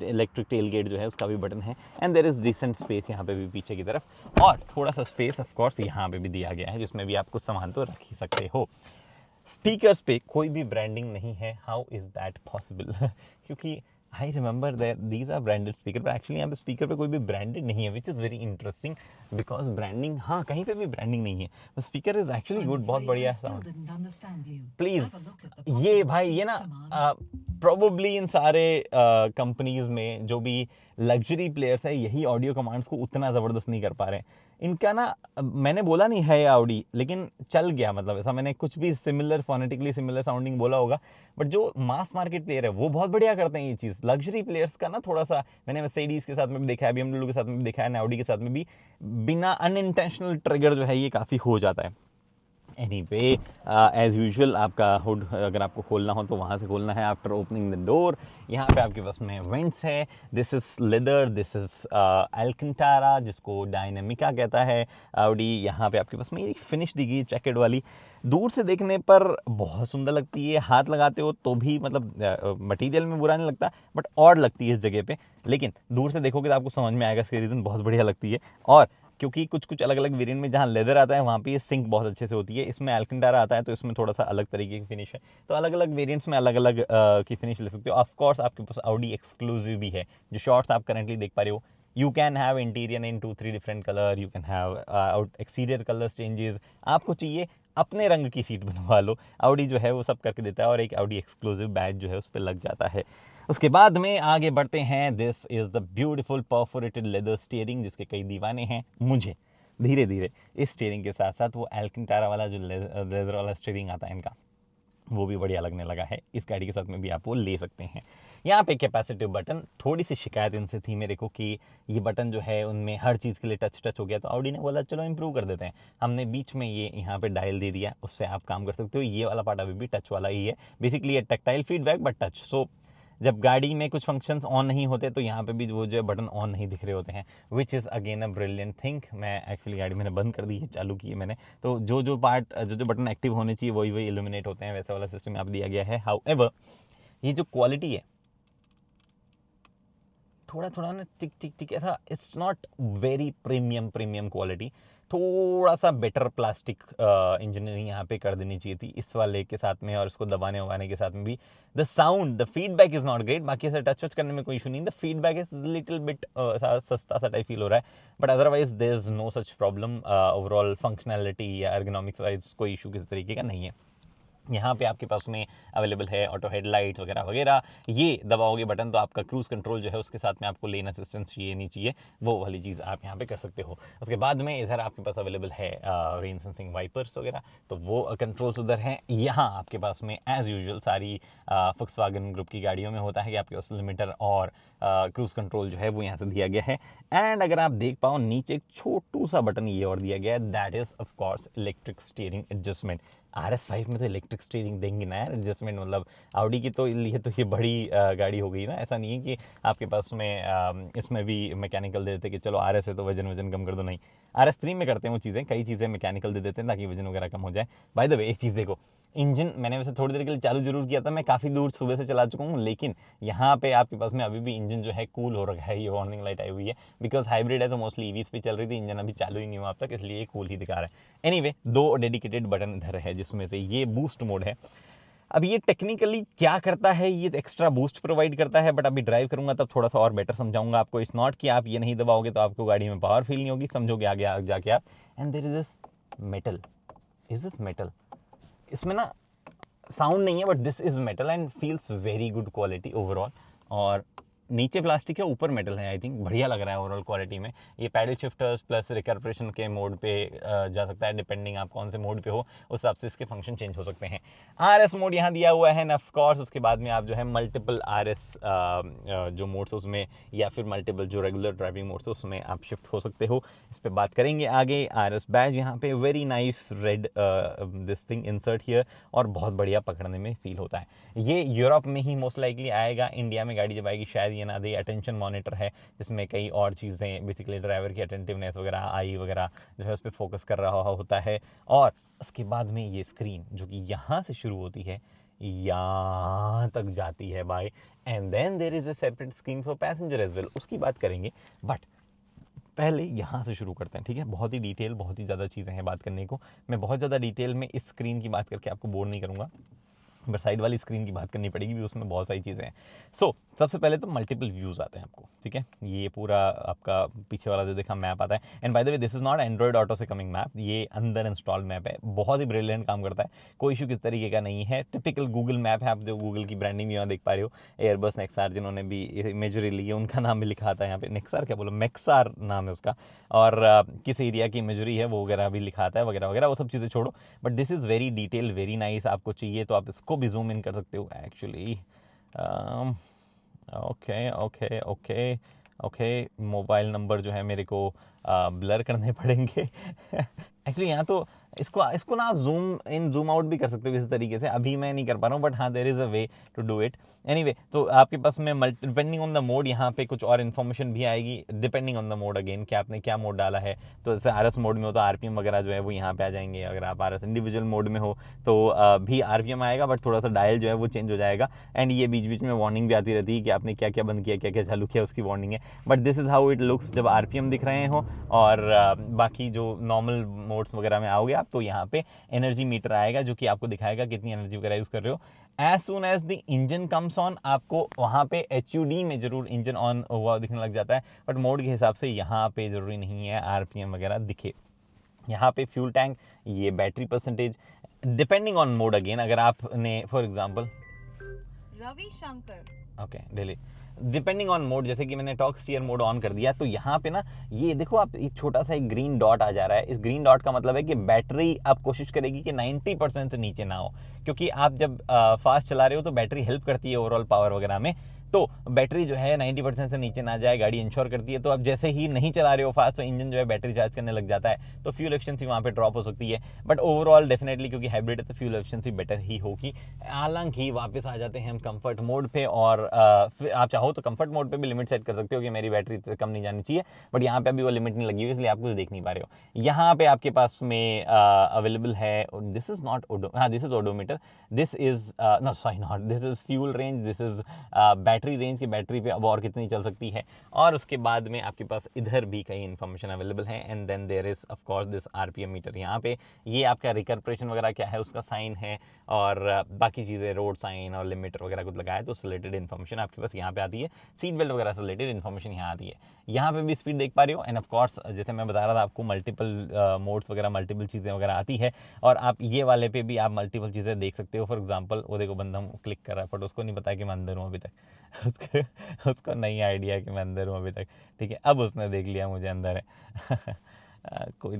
इलेक्ट्रिक टेल गेट जो है उसका भी बटन है। And there is decent space यहाँ पे भी पीछे की तरफ, और थोड़ा सा स्पेस ऑफ कोर्स यहाँ पे भी दिया गया है, जिसमें भी आप कुछ सामान तो रख ही सकते हो। स्पीकर्स पे कोई भी ब्रांडिंग नहीं है। How is that possible? क्योंकि I remember that these are branded speaker, पर एक्चुअली यहाँ पे स्पीकर पे कोई भी ब्रांडेड नहीं है, which is very interesting because branding, हाँ कहीं पे भी ब्रांडिंग नहीं है। स्पीकर इज़ एक्चुअली गुड, बहुत बढ़िया साउंड। प्लीज़ ये भाई ये ना प्रोबेबली इन सारे कंपनीज में जो भी लग्जरी प्लेयर्स है यही ऑडियो कमांड्स को उतना ज़बरदस्त नहीं कर पा रहे हैं। इनका ना मैंने बोला नहीं है ऑडी, लेकिन चल गया, मतलब ऐसा मैंने कुछ भी सिमिलर फोनेटिकली सिमिलर साउंडिंग बोला होगा, बट जो मास मार्केट प्लेयर है वो बहुत बढ़िया करते हैं ये चीज़। लग्जरी प्लेयर्स का ना थोड़ा सा मैंने मर्सिडीज के साथ में भी देखा है, BMW के साथ में भी देखा है, ऑडी के साथ में भी बिना अनइंटेंशनल ट्रिगर जो है ये काफ़ी हो जाता है। एनीवे एज यूजुअल आपका हुड अगर आपको खोलना हो तो वहाँ से खोलना है आफ्टर ओपनिंग द डोर। यहाँ पे आपके पास में वेंट्स है, this is leather, this is Alcantara जिसको डायनेमिका कहता है ऑडी। यहाँ पे आपके पास में एक फिनिश दी गई जैकेट वाली, दूर से देखने पर बहुत सुंदर लगती है, हाथ लगाते हो तो भी मतलब मटीरियल में बुरा नहीं लगता, बट ऑड लगती है इस जगह पे। लेकिन दूर से देखोगे तो आपको समझ में आएगा इसकी रीज़न बहुत बढ़िया लगती है। और क्योंकि कुछ कुछ अलग अलग वेरिएंट में जहाँ लेदर आता है वहाँ पे ये सिंक बहुत अच्छे से होती है, इसमें एल्कंटारा आता है तो इसमें थोड़ा सा अलग तरीके की फिनिश है। तो अलग अलग वेरिएंट्स में अलग अलग की फिनिश ले सकते हो। ऑफ कोर्स आपके पास ऑडी एक्सक्लूसिव भी है, जो शॉर्ट्स आप करंटली देख पा रहे हो। You can have interior in 2-3 different colour, you can have out exterior colour changes, आपको चाहिए अपने रंग की सीट बनवा लो, ऑडी जो है वो सब करके देता है, और एक ऑडी एक्सक्लूसिव बैज जो है उस पर लग जाता है। उसके बाद में आगे बढ़ते हैं, this is the beautiful perforated leather steering जिसके कई दीवाने हैं। मुझे धीरे धीरे इस स्टीयरिंग के साथ साथ वो एल्कंटारा वाला जो लेदर वाला स्टीयरिंग आता है इनका, वो भी बढ़िया लगने लगा है। इस गाड़ी के साथ में भी आप वो ले सकते हैं। यहाँ पे कैपेसिटिव बटन, थोड़ी सी शिकायत इनसे थी मेरे को कि ये बटन जो है उनमें हर चीज़ के लिए टच हो गया, तो ऑडी ने बोला चलो इंप्रूव कर देते हैं, हमने बीच में ये यहाँ पे डायल दे दिया, उससे आप काम कर सकते हो। ये वाला पार्ट अभी भी टच वाला ही है, बेसिकली ये टैक्टाइल फीडबैक बट टच। सो जब गाड़ी में कुछ फंक्शंस ऑन नहीं होते तो यहाँ पे भी वो जो बटन ऑन नहीं दिख रहे होते हैं, which is again a brilliant thing. मैं एक्चुअली गाड़ी मैंने बंद कर दी है, चालू की है मैंने, तो जो पार्ट जो बटन एक्टिव होने चाहिए वही वही इल्यूमिनेट होते हैं, वैसा वाला सिस्टम यहाँ पे दिया गया है। हाउएवर ये जो क्वालिटी है थोड़ा थोड़ा ना टिक टिक टिक ऐसा, it's not very premium quality, थोड़ा सा बेटर प्लास्टिक इंजीनियरिंग यहाँ पे कर देनी चाहिए थी इस वाले के साथ में, और इसको दबाने वबाने के साथ में भी। The sound, the feedback is not great, बाकी ऐसे टच करने में कोई इशू नहीं, the feedback is little bit सस्ता सा टाइप फील हो रहा है, but otherwise there is no such problem. Overall functionality या एर्गोनॉमिक्स वाइज कोई इशू किसी तरीके का नहीं है। यहाँ पे आपके पास में अवेलेबल है ऑटो हेडलाइट्स वगैरह वगैरह। ये दबाओगे बटन तो आपका क्रूज कंट्रोल जो है उसके साथ में आपको लेन असिस्टेंस चाहिए नहीं चाहिए, वो वाली चीज़ आप यहाँ पे कर सकते हो। उसके बाद में इधर आपके पास अवेलेबल है रेन सेंसिंग वाइपर्स वगैरह, तो वो कंट्रोल्स उधर हैं। यहाँ आपके पास में एज यूजुअल सारी फोक्सवैगन ग्रुप की गाड़ियों में होता है कि आपके पास लिमिटर और क्रूज कंट्रोल जो है वो यहाँ से दिया गया है। एंड अगर आप देख पाओ नीचे एक छोटू सा बटन ये और दिया गया है, that is of course electric steering adjustment. RS5 में तो इलेक्ट्रिक स्टीयरिंग देंगे ना यार एडजस्टमेंट, मतलब ऑडी की तो लिए तो ये बड़ी गाड़ी हो गई ना, ऐसा नहीं है कि आपके पास में इसमें भी मैकेनिकल दे देते कि चलो RS है तो वजन कम कर दो, नहीं, RS3 में करते हैं वो चीज़ें, कई चीज़ें मैकेनिकल दे देते हैं ताकि वजन वगैरह कम हो जाए। बाय द वे एक चीज़ देखो, इंजन मैंने वैसे थोड़ी देर के लिए चालू जरूर किया था, मैं काफ़ी दूर सुबह से चला चुका हूँ, लेकिन यहाँ पे आपके पास में अभी भी इंजन जो है कूल हो रखा है, ये वार्निंग लाइट आई हुई है, बिकॉज हाइब्रिड है तो मोस्टली ईवीज पे चल रही थी, इंजन अभी चालू ही नहीं हुआ अब तक, इसलिए कूल ही दिखा रहा है। एनीवे दो डेडिकेटेड बटन इधर है जिसमें से ये बूस्ट मोड है। अब ये टेक्निकली क्या करता है, ये एक्स्ट्रा बूस्ट प्रोवाइड करता है, बट अभी ड्राइव करूंगा तब थोड़ा सा और बेटर समझाऊंगा आपको। इट्स नॉट कि आप ये नहीं दबाओगे तो आपको गाड़ी में पावर फील नहीं होगी, समझोगे आगे जाके आप। And there is this metal, is this metal, इसमें ना साउंड नहीं है but this is metal and feels very good quality overall. और नीचे प्लास्टिक है ऊपर मेटल है, आई थिंक बढ़िया लग रहा है ओवरऑल क्वालिटी में। ये पैडल शिफ्टर्स प्लस रिकर्परेशन के मोड पे जा सकता है, डिपेंडिंग आप कौन से मोड पे हो उस हिसाब से इसके फंक्शन चेंज हो सकते हैं। RS मोड यहाँ दिया हुआ है ऑफ कोर्स, उसके बाद में आप जो है मल्टीपल RS जो मोड्स उसमें, या फिर मल्टीपल जो रेगुलर ड्राइविंग मोड्स उसमें आप शिफ्ट हो सकते हो, इस पर बात करेंगे आगे। RS बैज यहाँ पे very nice read this thing insert here, और बहुत बढ़िया पकड़ने में फील होता है। ये यूरोप में ही मोस्ट लाइकली आएगा, इंडिया में गाड़ी जब आएगी शायद ये ना दे। अटेंशन मॉनिटर है जिसमें कई और चीज़ें, बेसिकली ड्राइवर की अटेंटिवनेस वगैरह, आई वगैरह जो है उस पर फोकस कर रहा होता है। और उसके बाद में ये स्क्रीन जो कि यहाँ से शुरू होती है यहाँ तक जाती है भाई, and then there is a separate screen for passenger as well, उसकी बात करेंगे, बट पहले यहाँ से शुरू करते हैं, ठीक है। बहुत ही डिटेल, बहुत ही ज़्यादा चीज़ें हैं बात करने को, मैं बहुत ज़्यादा डिटेल में इस स्क्रीन की बात करके आपको बोर नहीं करूँगा। बट साइड वाली स्क्रीन की बात करनी पड़ेगी भी, उसमें बहुत सारी चीज़ें हैं। सो सबसे पहले तो मल्टीपल व्यूज़ आते हैं आपको, ठीक है। ये पूरा आपका पीछे वाला जो देखा मैप आता है, and bye the way this is not Android auto से कमिंग मैप, ये अंदर इंस्टॉल मैप है, बहुत ही ब्रिलियंट काम करता है, कोई इशू किस तरीके का नहीं है। टिपिकल गूगल मैप है, आप जो गूगल की ब्रांडिंग भी यहाँ देख पा रहे हो। एयरबस नेक्सार जिन्होंने भी इमेजरी ली है उनका नाम भी लिखा था यहाँ पे, नेक्सार क्या बोलो, मैक्सार नाम है उसका, और किस एरिया की इमेजरी है वो वगैरह भी लिखा आता है, वगैरह वगैरह, वो सब चीज़ें छोड़ो। But this is very detail, very nice. आपको चाहिए तो आप इसको भी जूम इन कर सकते हो actually. Okay okay okay okay, mobile number जो है मेरे को ब्लर करने पड़ेंगे एक्चुअली यहाँ तो इसको इसको ना आप जूम इन जूम आउट भी कर सकते हो किसी तरीके से, अभी मैं नहीं कर पा रहा हूँ, बट हाँ there is a way to do it. Anyway, तो आपके पास में डिपेंडिंग ऑन द मोड यहाँ पे कुछ और इन्फॉर्मेशन भी आएगी, depending on the mode again, कि आपने क्या मोड डाला है। तो जैसे आर एस मोड में हो तो आरपीएम वगैरह जो है वो यहाँ पे आ जाएंगे, अगर आप आर एस इंडिविजुअल मोड में हो तो भी आरपीएम आएगा, बट थोड़ा सा डायल जो है वो चेंज हो जाएगा। एंड ये बीच बीच में वार्निंग भी आती रहती है कि आपने क्या क्या बंद किया, क्या क्या चालू किया, उसकी वार्निंग है। But this is how it looks जब आरपीएम दिख रहे हो। और बाकी जो नॉर्मल मोड्स वगैरह में आओगे आप, तो यहाँ पे एनर्जी मीटर आएगा जो कि आपको दिखाएगा कितनी एनर्जी वगैरह यूज़ कर रहे हो। As soon as the engine comes on, आपको वहाँ पे HUD में जरूर इंजन ऑन हुआ दिखने लग जाता है, बट मोड के हिसाब से यहाँ पे ज़रूरी नहीं है आरपीएम वगैरह दिखे। यहाँ पे फ्यूल टैंक, ये battery percentage, depending on mode again, अगर आपने for example Ravishankar, okay daily, depending on mode, जैसे कि मैंने टॉक स्टीयर मोड ऑन कर दिया, तो यहाँ पे ना ये देखो आप, एक छोटा सा एक ग्रीन डॉट आ जा रहा है। इस ग्रीन डॉट का मतलब है कि बैटरी आप कोशिश करेगी कि 90% से नीचे ना हो, क्योंकि आप जब फास्ट चला रहे हो तो बैटरी हेल्प करती है ओवरऑल पावर वगैरह में। तो बैटरी जो है 90% से नीचे ना जाए, गाड़ी इंश्योर करती है। तो आप जैसे ही नहीं चला रहे हो फास्ट, तो इंजन जो है बैटरी चार्ज करने लग जाता है, तो फ्यूल एफिशिएंसी वहाँ पे ड्रॉप हो सकती है। बट ओवरऑल डेफिनेटली, क्योंकि हाइब्रिड है तो फ्यूल एफिशिएंसी बेटर ही होगी। हालांकि वापस आ जाते हैं हम कंफर्ट मोड पे, और आप चाहो तो कंफर्ट मोड पे भी लिमिट सेट कर सकते हो कि मेरी बैटरी से कम नहीं जानी चाहिए, बट यहाँ पे अभी वो लिमिट नहीं लगी हुई, इसलिए आप कुछ देख नहीं पा रहे हो। यहाँ पे आपके पास में अवेलेबल है, दिस इज नॉट ओडो, हाँ this is odometer, this is no sorry not, this is fuel range, this is battery range की बैटरी पे अब और कितनी चल सकती है। और उसके बाद में आपके पास इधर भी कई इन्फॉर्मेशन अवेलेबल है। And then there is of course this RPM meter, यहाँ पे ये आपका रिकर्परेशन वगैरह क्या है उसका साइन है, और बाकी चीज़ें रोड साइन और लिमिटर वगैरह कुछ लगाया तो उससे रिलेटेड इन्फॉर्मेशन आपके पास यहाँ पे आती है। सीट बेल्ट वगैरह से रिलेटेड इन्फॉर्मेशन यहाँ आती है। यहाँ पे भी स्पीड देख पा रहे हो। एंड ऑफ कोर्स जैसे मैं बता रहा था आपको, मल्टीपल मोड्स वगैरह, मल्टीपल चीज़ें वगैरह आती है, और आप ये वाले पे भी आप मल्टीपल चीज़ें देख सकते हो। फॉर एग्जांपल वो देखो, बंदा क्लिक कर रहा है, बट उसको नहीं पता कि मैं अंदर हूँ अभी तक उसको नहीं आइडिया कि मैं अंदर हूँ अभी तक, ठीक है। अब उसने देख लिया मुझे अंदर है कोई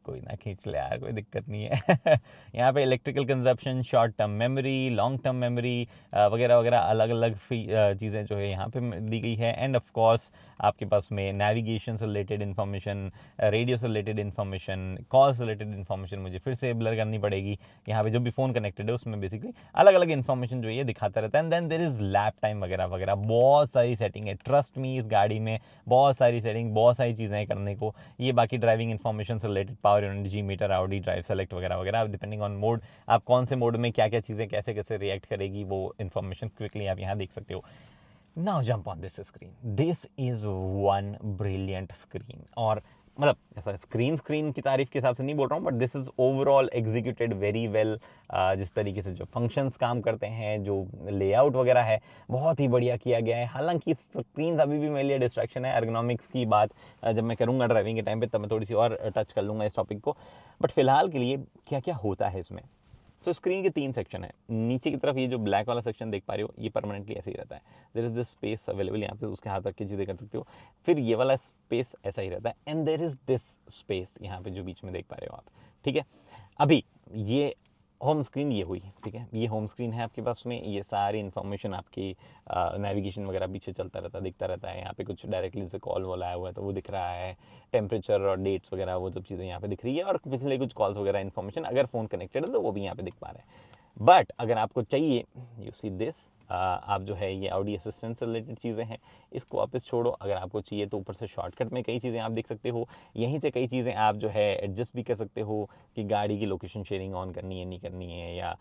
कोई ना खींच ले यार, कोई दिक्कत नहीं है यहाँ पे electrical consumption, short term memory, long term memory वगैरह वगैरह, अलग अलग चीज़ें जो है यहाँ पे दी गई है। एंड ऑफ कोर्स आपके पास में नेविगेशन से रिलेटेड इन्फॉर्मेशन, रेडियो से रिलेटेड इन्फॉर्मेशन, कॉल से रिलेटेड इन्फॉर्मेशन मुझे फिर से ब्लर करनी पड़ेगी। यहाँ पे जो भी फ़ोन कनेक्टेड है उसमें बेसिकली अलग अलग इन्फॉर्मेशन जो है दिखाता रहता है। And then there is lap time वगैरह वगैरह, बहुत सारी सेटिंग है, ट्रस्ट मी, इस गाड़ी में बहुत सारी सेटिंग, बहुत सारी चीज़ें हैं करने को। ये बाकी ड्राइविंग इन्फॉर्मेशन से related, power energy meter, Audi drive select वगैरह वगैरह, डिपेंडिंग ऑन मोड आप कौन से मोड में क्या क्या चीज़ें कैसे कैसे रिएक्ट करेगी, वो इन्फॉर्मेशन क्विकली आप यहाँ देख सकते हो। Now jump on this screen, this is one brilliant screen. और मतलब ऐसा स्क्रीन की तारीफ के हिसाब से नहीं बोल रहा हूँ, but this is overall executed very well. जिस तरीके से जो फंक्शंस काम करते हैं, जो लेआउट वगैरह है, बहुत ही बढ़िया किया गया है। हालांकि स्क्रीन अभी भी मेरे लिए डिस्ट्रैक्शन है। एर्गोनॉमिक्स की बात जब मैं करूँगा ड्राइविंग के टाइम पे, तब मैं थोड़ी सी और टच कर लूँगा इस टॉपिक को। बट फिलहाल के लिए क्या क्या होता है इसमें, सो स्क्रीन के 3 सेक्शन है। नीचे की तरफ ये जो ब्लैक वाला सेक्शन देख पा रहे हो, ये परमानेंटली ऐसे ही रहता है। There is this space available, यहाँ पे उसके हाथ रख के चीज़ें कर सकते हो। फिर ये वाला स्पेस ऐसा ही रहता है। And there is this space यहाँ पे जो बीच में देख पा रहे हो आप, ठीक है। अभी ये होम स्क्रीन ये हुई, ठीक है, ये होम स्क्रीन है आपके पास में। ये सारी इन्फॉर्मेशन आपकी नेविगेशन वगैरह पीछे चलता रहता है, दिखता रहता है। यहाँ पे कुछ डायरेक्टली से कॉल वॉल आया हुआ है तो वो दिख रहा है, टेम्परेचर और डेट्स वगैरह वो सब चीज़ें यहाँ पे दिख रही है, और पिछले कुछ कॉल्स वगैरह इन्फॉर्मेशन अगर फ़ोन कनेक्टेड है तो वो भी यहाँ पे दिख पा रहे हैं। बट अगर आपको चाहिए, यू सी दिस, आप जो है ये ऑडी असिस्टेंट से रिलेटेड चीज़ें हैं, इसको वापस छोड़ो। अगर आपको चाहिए तो ऊपर से शॉर्टकट में कई चीज़ें आप देख सकते हो, यहीं से कई चीज़ें आप जो है एडजस्ट भी कर सकते हो कि गाड़ी की लोकेशन शेयरिंग ऑन करनी है नहीं करनी है, या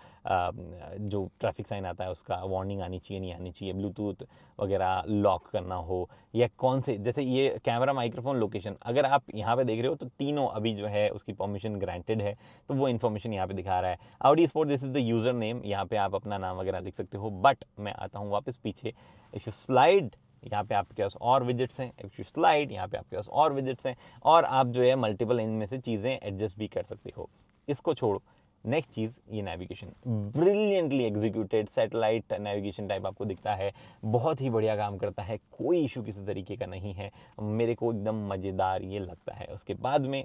जो ट्रैफिक साइन आता है उसका वार्निंग आनी चाहिए नहीं आनी चाहिए, ब्लूटूथ वगैरह लॉक करना हो, या कौन से जैसे ये कैमरा, माइक्रोफोन, लोकेशन, अगर आप यहाँ पे देख रहे हो तो तीनों अभी जो है उसकी परमिशन ग्रांटेड है, तो वो इन्फॉर्मेशन यहाँ पे दिखा रहा है। Audi sport, this is the user name, यहाँ पे आप अपना नाम वगैरह लिख सकते हो। बट मैं आता हूँ वापस पीछे, इफ यू स्लाइड, यहाँ पे आपके पास और विजिट्स हैं, इफ यू स्लाइड यहाँ पे आपके पास और विजिट्स हैं, और आप जो है मल्टीपल इनमें से चीज़ें एडजस्ट भी कर सकते हो। इसको छोड़ो, नेक्स्ट चीज़ ये navigation, brilliantly executed satellite navigation type आपको दिखता है, बहुत ही बढ़िया काम करता है, कोई इशू किसी तरीके का नहीं है, मेरे को एकदम मज़ेदार ये लगता है। उसके बाद में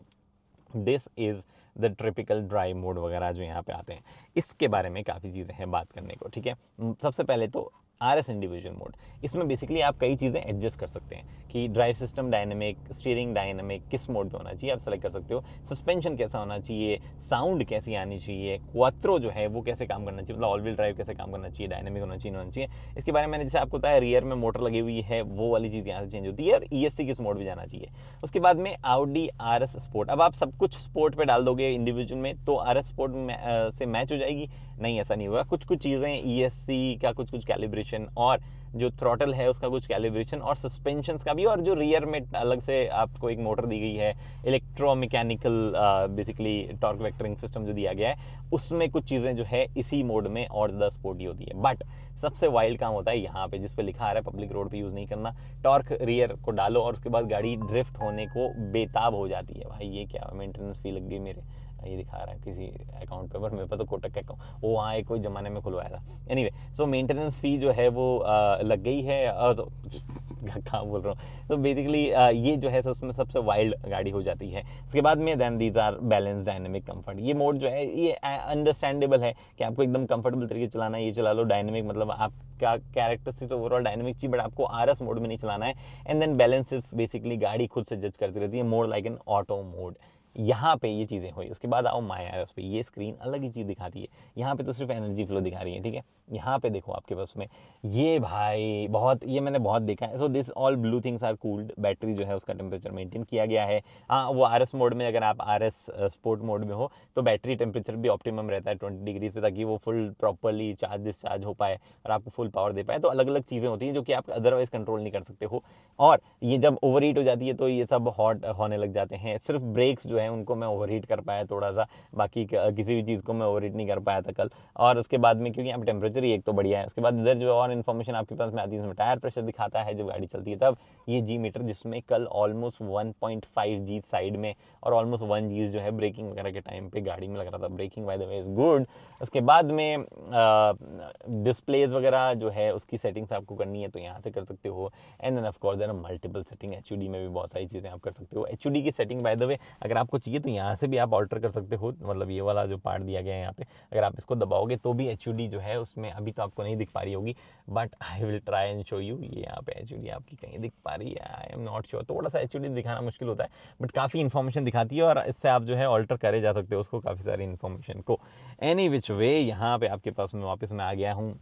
this is the typical drive mode वगैरह जो यहाँ पे आते हैं, इसके बारे में काफ़ी चीज़ें हैं बात करने को, ठीक है। सबसे पहले तो RS इंडिविजुअल मोड, इसमें बेसिकली आप कई चीज़ें एडजस्ट कर सकते हैं कि drive system dynamic, steering dynamic, किस मोड पे होना चाहिए आप सेलेक्ट कर सकते हो, सस्पेंशन कैसा होना चाहिए, साउंड कैसी आनी चाहिए, क्वात्रो जो है वो कैसे काम करना चाहिए, मतलब ऑल व्हील ड्राइव कैसे काम करना चाहिए, डायनेमिक होना चाहिए, होना चाहिए। इसके बारे में मैंने जैसे आपको बताया, रियर में मोटर लगी हुई है, वो वाली चीज़ यहाँ से चेंज होती है, और ESC किस मोड पर जाना चाहिए। उसके बाद में Audi RS स्पोर्ट, अब आप सब कुछ स्पोर्ट पे डाल दोगे इंडिविजुअल में तो RS स्पोर्ट से मैच हो जाएगी, नहीं ऐसा नहीं होगा। कुछ कुछ चीज़ें ESC का कुछ कैलिब्रेशन, और जो थ्रॉटल है उसका कुछ कैलिब्रेशन, और सस्पेंशंस का भी, और जो रियर में अलग से आपको एक मोटर दी गई है, electromechanical basically torque vectoring system जो दिया गया है, उसमें कुछ चीज़ें जो है इसी मोड में और ज़्यादा स्पोर्टी होती है। बट सबसे वाइल्ड काम होता है यहाँ पे, जिस पे लिखा आ रहा है पब्लिक रोड पे यूज़ नहीं करना, टॉर्क रियर को डालो और उसके बाद गाड़ी ड्रिफ्ट होने को बेताब हो जाती है। भाई ये क्या मेंटेनेंस फी लग गई मेरे, ये दिखा रहा है किसी अकाउंट पे, पर मेरे पास तो कोटक का अकाउंट, वो वहाँ एक कोई ज़माने में खुलवाया था। एनीवे, सो मेंटेनेंस फ़ी जो है वो लग गई है, तो कहाँ बोल रहा हूँ, तो बेसिकली ये जो है उसमें सबसे वाइल्ड गाड़ी हो जाती है। उसके बाद में then these are balance, dynamic, comfort, ये मोड जो है ये अंडरस्टैंडेबल है कि आपको एकदम कंफर्टेबल तरीके से चलाना है, ये चला लो। डायनेमिक मतलब आपका कैरेक्टरिस्टिक तो ओवरऑल डायनेमिक चाहिए, बट आपको RS मोड में नहीं चलाना है। And then balance is basically गाड़ी खुद से जज करती रहती है, mode like an auto mode. यहाँ पे ये चीज़ें हुई। उसके बाद आओ माई RS पे, ये स्क्रीन अलग ही चीज़ दिखाती है। यहाँ पे तो सिर्फ एनर्जी फ्लो दिखा रही है, ठीक है। यहाँ पे देखो आपके पास में ये भाई बहुत, ये मैंने बहुत देखा है। So this all blue things are cooled, battery जो है उसका टेम्परेचर मेंटेन किया गया है। हाँ, वो RS मोड में, अगर आप RS स्पोर्ट मोड में हो तो बैटरी टेम्परेचर भी ऑप्टिमम रहता है 20 डिग्री पे, ताकि वो फुल प्रॉपरली चार्ज डिस्चार्ज हो पाए और आपको फुल पावर दे पाए। तो अलग अलग चीज़ें होती हैं जो कि आप अदरवाइज कंट्रोल नहीं कर सकते हो, और ये जब ओवर हीट हो जाती है तो ये सब हॉट होने लग जाते हैं। सिर्फ ब्रेक्स जो है उनको मैं ओवर हीट कर पाया थोड़ा सा, बाकी किसी भी चीज़ को मैं ओवर हीट नहीं कर पाया था कल। और उसके बाद में क्योंकि यहाँ पे टेम्परेचर ही एक तो बढ़िया है, उसके बाद इधर जो और इन्फॉर्मेशन आपके पास में आती है, इसमें टायर प्रेशर दिखाता है जब गाड़ी चलती है तब, ये G मीटर, जिसमें कल ऑलमोस्ट 1.5 G साइड में और ऑलमोस्ट 1 G जो है ब्रेकिंग वगैरह के टाइम पे गाड़ी में लग रहा था। Breaking by the way is good. उसके बाद में डिस्प्लेज वगैरह जो है उसकी सेटिंग्स आपको करनी है तो यहाँ से कर सकते हो। And then of course there are multiple setting, HUD में भी बहुत सारी चीज़ें आप कर सकते हो। HUD की सेटिंग बाय द वे अगर आपको चाहिए तो यहाँ से भी आप ऑल्टर कर सकते हो, मतलब ये वाला जो पार्ट दिया गया है यहाँ पे, अगर आप इसको दबाओगे तो भी HUD जो है उसमें अभी तो आपको नहीं दिख पा रही होगी, but I will try and show you. ये यहाँ पे HUD आपकी कहीं दिख पा रही है, आई एम नॉट श्योर, थोड़ा सा HUD दिखाना मुश्किल होता है, बट काफ़ी इन्फॉर्मेशन दिखाती है और इससे आप जो है ऑल्टर करे जा सकते हो उसको, काफ़ी सारी इन्फॉर्मेशन को। एनी विच वे, यहाँ पे आपके पास में वापस मैं आ गया हूँ,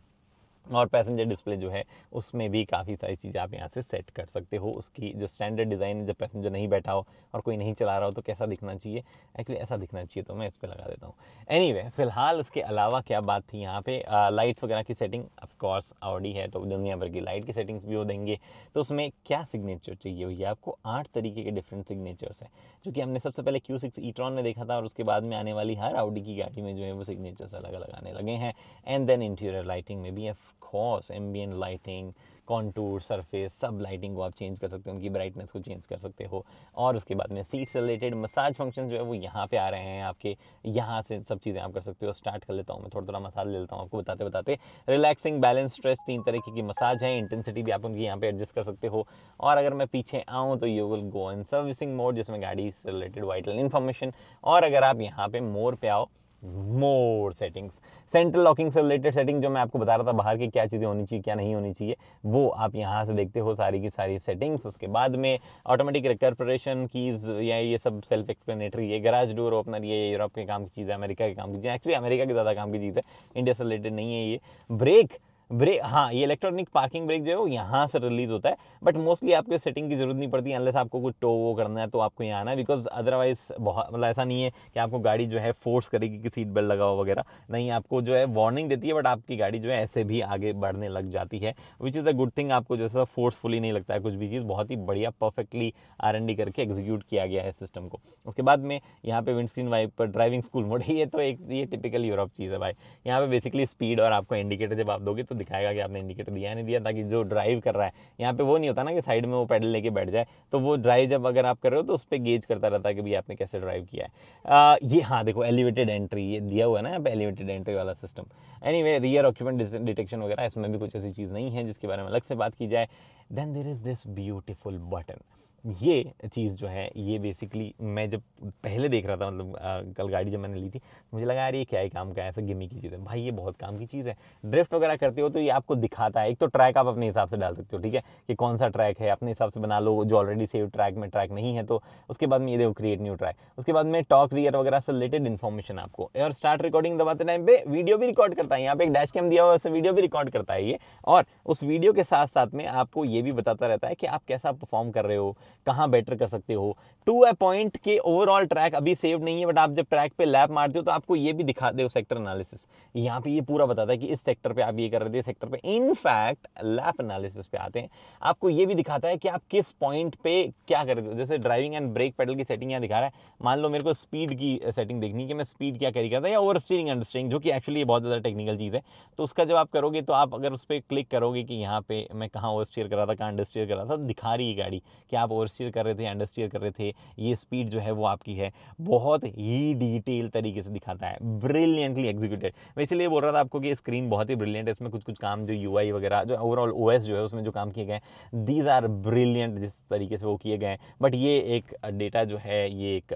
और पैसेंजर डिस्प्ले जो है उसमें भी काफ़ी सारी चीज़ें आप यहाँ से सेट कर सकते हो। उसकी जो स्टैंडर्ड डिज़ाइन, जब पैसेंजर नहीं बैठा हो और कोई नहीं चला रहा हो तो कैसा दिखना चाहिए, एक्चुअली ऐसा दिखना चाहिए, तो मैं इस पर लगा देता हूँ। एनीवे, फिलहाल उसके अलावा क्या बात थी यहाँ पे, लाइट्स वगैरह की सेटिंग, ऑफ कोर्स ऑडी है तो दुनिया भर की लाइट की सेटिंग्स भी हो देंगे। तो उसमें क्या सिग्नेचर चाहिए भैया आपको, 8 तरीके के डिफरेंट सिग्नेचर्स हैं, जो कि हमने सबसे पहले Q6 e-tron में देखा था, और उसके बाद में आने वाली हर ऑडी की गाड़ी में जो है वो सिग्नेचर्स अलग अलग आने लगे हैं। एंड देन इंटीरियर लाइटिंग में भी of course ambient lighting, contour, surface, सब लाइटिंग को आप चेंज कर सकते हो, उनकी ब्राइटनेस को चेंज कर सकते हो। और उसके बाद में सीट से रिलेटेड मसाज फंक्शन जो है वो यहाँ पे आ रहे हैं आपके, यहाँ से सब चीज़ें आप कर सकते हो। स्टार्ट कर लेता हूँ मैं, थोड़ा थोड़ा मसाज ले लेता हूँ आपको बताते बताते। रिलैक्सिंग, बैलेंस, स्ट्रेस, 3 तरीके की मसाज है। इंटेंसिटी भी आप उनकी यहाँ पे एडजस्ट कर सकते हो। और अगर मैं पीछे आऊँ तो you will go in servicing mode, जिसमें गाड़ी से रिलेटेड वाइटल इन्फॉर्मेशन। और अगर आप यहाँ पे मोर पे आओ, मोर सेटिंग्स, सेंट्रल लॉकिंग से रिलेटेड सेटिंग, जो मैं आपको बता रहा था बाहर की क्या चीज़ें होनी चाहिए क्या नहीं होनी चाहिए, वो आप यहाँ से देखते हो सारी की सारी सेटिंग्स। उसके बाद में ऑटोमेटिक रिकर्परेशन कीज़, या ये सब सेल्फ एक्सप्लेनेटरी, ये गैराज डोर ओपनर, ये यूरोप के काम की चीज़ है, अमेरिका के काम की चीज़ है, एक्चुअली अमेरिका की ज़्यादा काम की चीज़ है, इंडिया से रिलेटेड नहीं है ये। ब्रेक, ब्रेक, हाँ, ये इलेक्ट्रॉनिक पार्किंग ब्रेक जो है वो यहाँ से रिलीज होता है, बट मोस्टली आपको सेटिंग की जरूरत नहीं पड़ती अनलेस आपको कुछ टो वो करना है तो आपको यहाँ आना है, बिकॉज अदरवाइज बहुत मतलब ऐसा नहीं है कि आपको गाड़ी जो है फोर्स करेगी कि सीट बेल्ट लगाओ वगैरह, नहीं, आपको जो है वार्निंग देती है, बट आपकी गाड़ी जो है ऐसे भी आगे बढ़ने लग जाती है, which is a good thing. आपको जैसा फोर्सफुली नहीं लगता है कुछ भी चीज़, बहुत ही बढ़िया परफेक्टली R&D करके एग्जीक्यूट किया गया है सिस्टम को। उसके बाद में यहाँ पे windscreen wiper, driving school mode, ये तो एक ये टिपिकल यूरोप चीज़ है भाई। यहाँ पे बेसिकली स्पीड और आपको इंडिकेटर जब आप दोगे तो दिखाएगा कि आपने इंडिकेटर दिया नहीं दिया, ताकि जो ड्राइव कर रहा है, यहाँ पे वो नहीं होता ना कि साइड में वो पेडल लेके बैठ जाए, तो वो ड्राइव जब अगर आप कर रहे हो तो उस पर गेज करता रहता है कि भाई आपने कैसे ड्राइव किया है। ये हाँ देखो एलिवेटेड एंट्री ये दिया हुआ है ना यहाँ पे, एलिवेटेड एंट्री वाला system. Anyway rear occupant detection वगैरह इसमें भी कुछ ऐसी चीज़ नहीं है जिसके बारे में अलग से बात की जाए। Then there is this beautiful button. ये चीज़ जो है ये बेसिकली मैं जब पहले देख रहा था, मतलब कल गाड़ी जब मैंने ली थी, मुझे लगा यार ये क्या ही काम का है, ऐसा गिमी की चीज़ है। भाई ये बहुत काम की चीज़ है। ड्रिफ्ट वगैरह करते हो तो ये आपको दिखाता है, एक तो ट्रैक आप अपने हिसाब से डाल सकते हो, ठीक है, कि कौन सा ट्रैक है अपने हिसाब से बना लो, जो ऑलरेडी सेव ट्रैक में ट्रैक नहीं है तो उसके बाद में ये देखो क्रिएट न्यू ट्रैक। उसके बाद में टॉक रियर वगैरह से रिलेटेड इन्फॉर्मेशन आपको, और स्टार्ट रिकॉर्डिंग दबाते टाइम पे वीडियो भी रिकॉर्ड करता है। यहाँ पे एक डैश कैम दिया हुआ है, उससे वीडियो भी रिकॉर्ड करता है ये, और उस वीडियो के साथ साथ में आपको ये भी बताता रहता है कि आप कैसा परफॉर्म कर रहे हो, कहाँ बेटर कर सकते हो। टू अ पॉइंट के ओवरऑल ट्रैक अभी सेव नहीं है, बट आप जब ट्रैक पे लैप मारते हो तो आपको ये भी दिखाते हो सेक्टर एनालिसिस। यहाँ पे ये पूरा बताता है कि इस सेक्टर पे आप ये कर रहे थे, सेक्टर पे। इनफैक्ट लैप एनालिसिस पे आते हैं, आपको ये भी दिखाता है कि आप किस पॉइंट पे क्या कर रहे थे। जैसे ड्राइविंग एंड ब्रेक पेडल की सेटिंग यहाँ दिखा रहा है। मान लो मेरे को स्पीड की सेटिंग देखनी है कि मैं स्पीड क्या कैरी करता है, या ओवर स्टीयरिंग अंडर स्टीयरिंग, जो कि एक्चुअली बहुत ज़्यादा टेक्निकल चीज़ है। तो उसका जब आप करोगे तो आप अगर उस पर क्लिक करोगे कि यहाँ पे मैं कहाँ ओवर स्टीयर कर रहा था, कहाँ अंडर स्टीयर कर रहा था, तो दिखा रही है गाड़ी कि आप ओवर स्टीयर कर रहे थे, अंडर स्टीयर कर रहे थे, ये स्पीड जो है वो आपकी है। बहुत ही डिटेल तरीके से दिखाता है, ब्रिलियंटली एग्जीक्यूटेड। मैं इसलिए बोल रहा था आपको कि स्क्रीन बहुत ही ब्रिलियंट है। इसमें कुछ कुछ काम जो यूआई वगैरह, जो ओवरऑल ओएस जो है उसमें जो काम किए गए हैं, दीज आर ब्रिलियंट जिस तरीके से वो किए गए हैं। बट ये एक डेटा जो है ये एक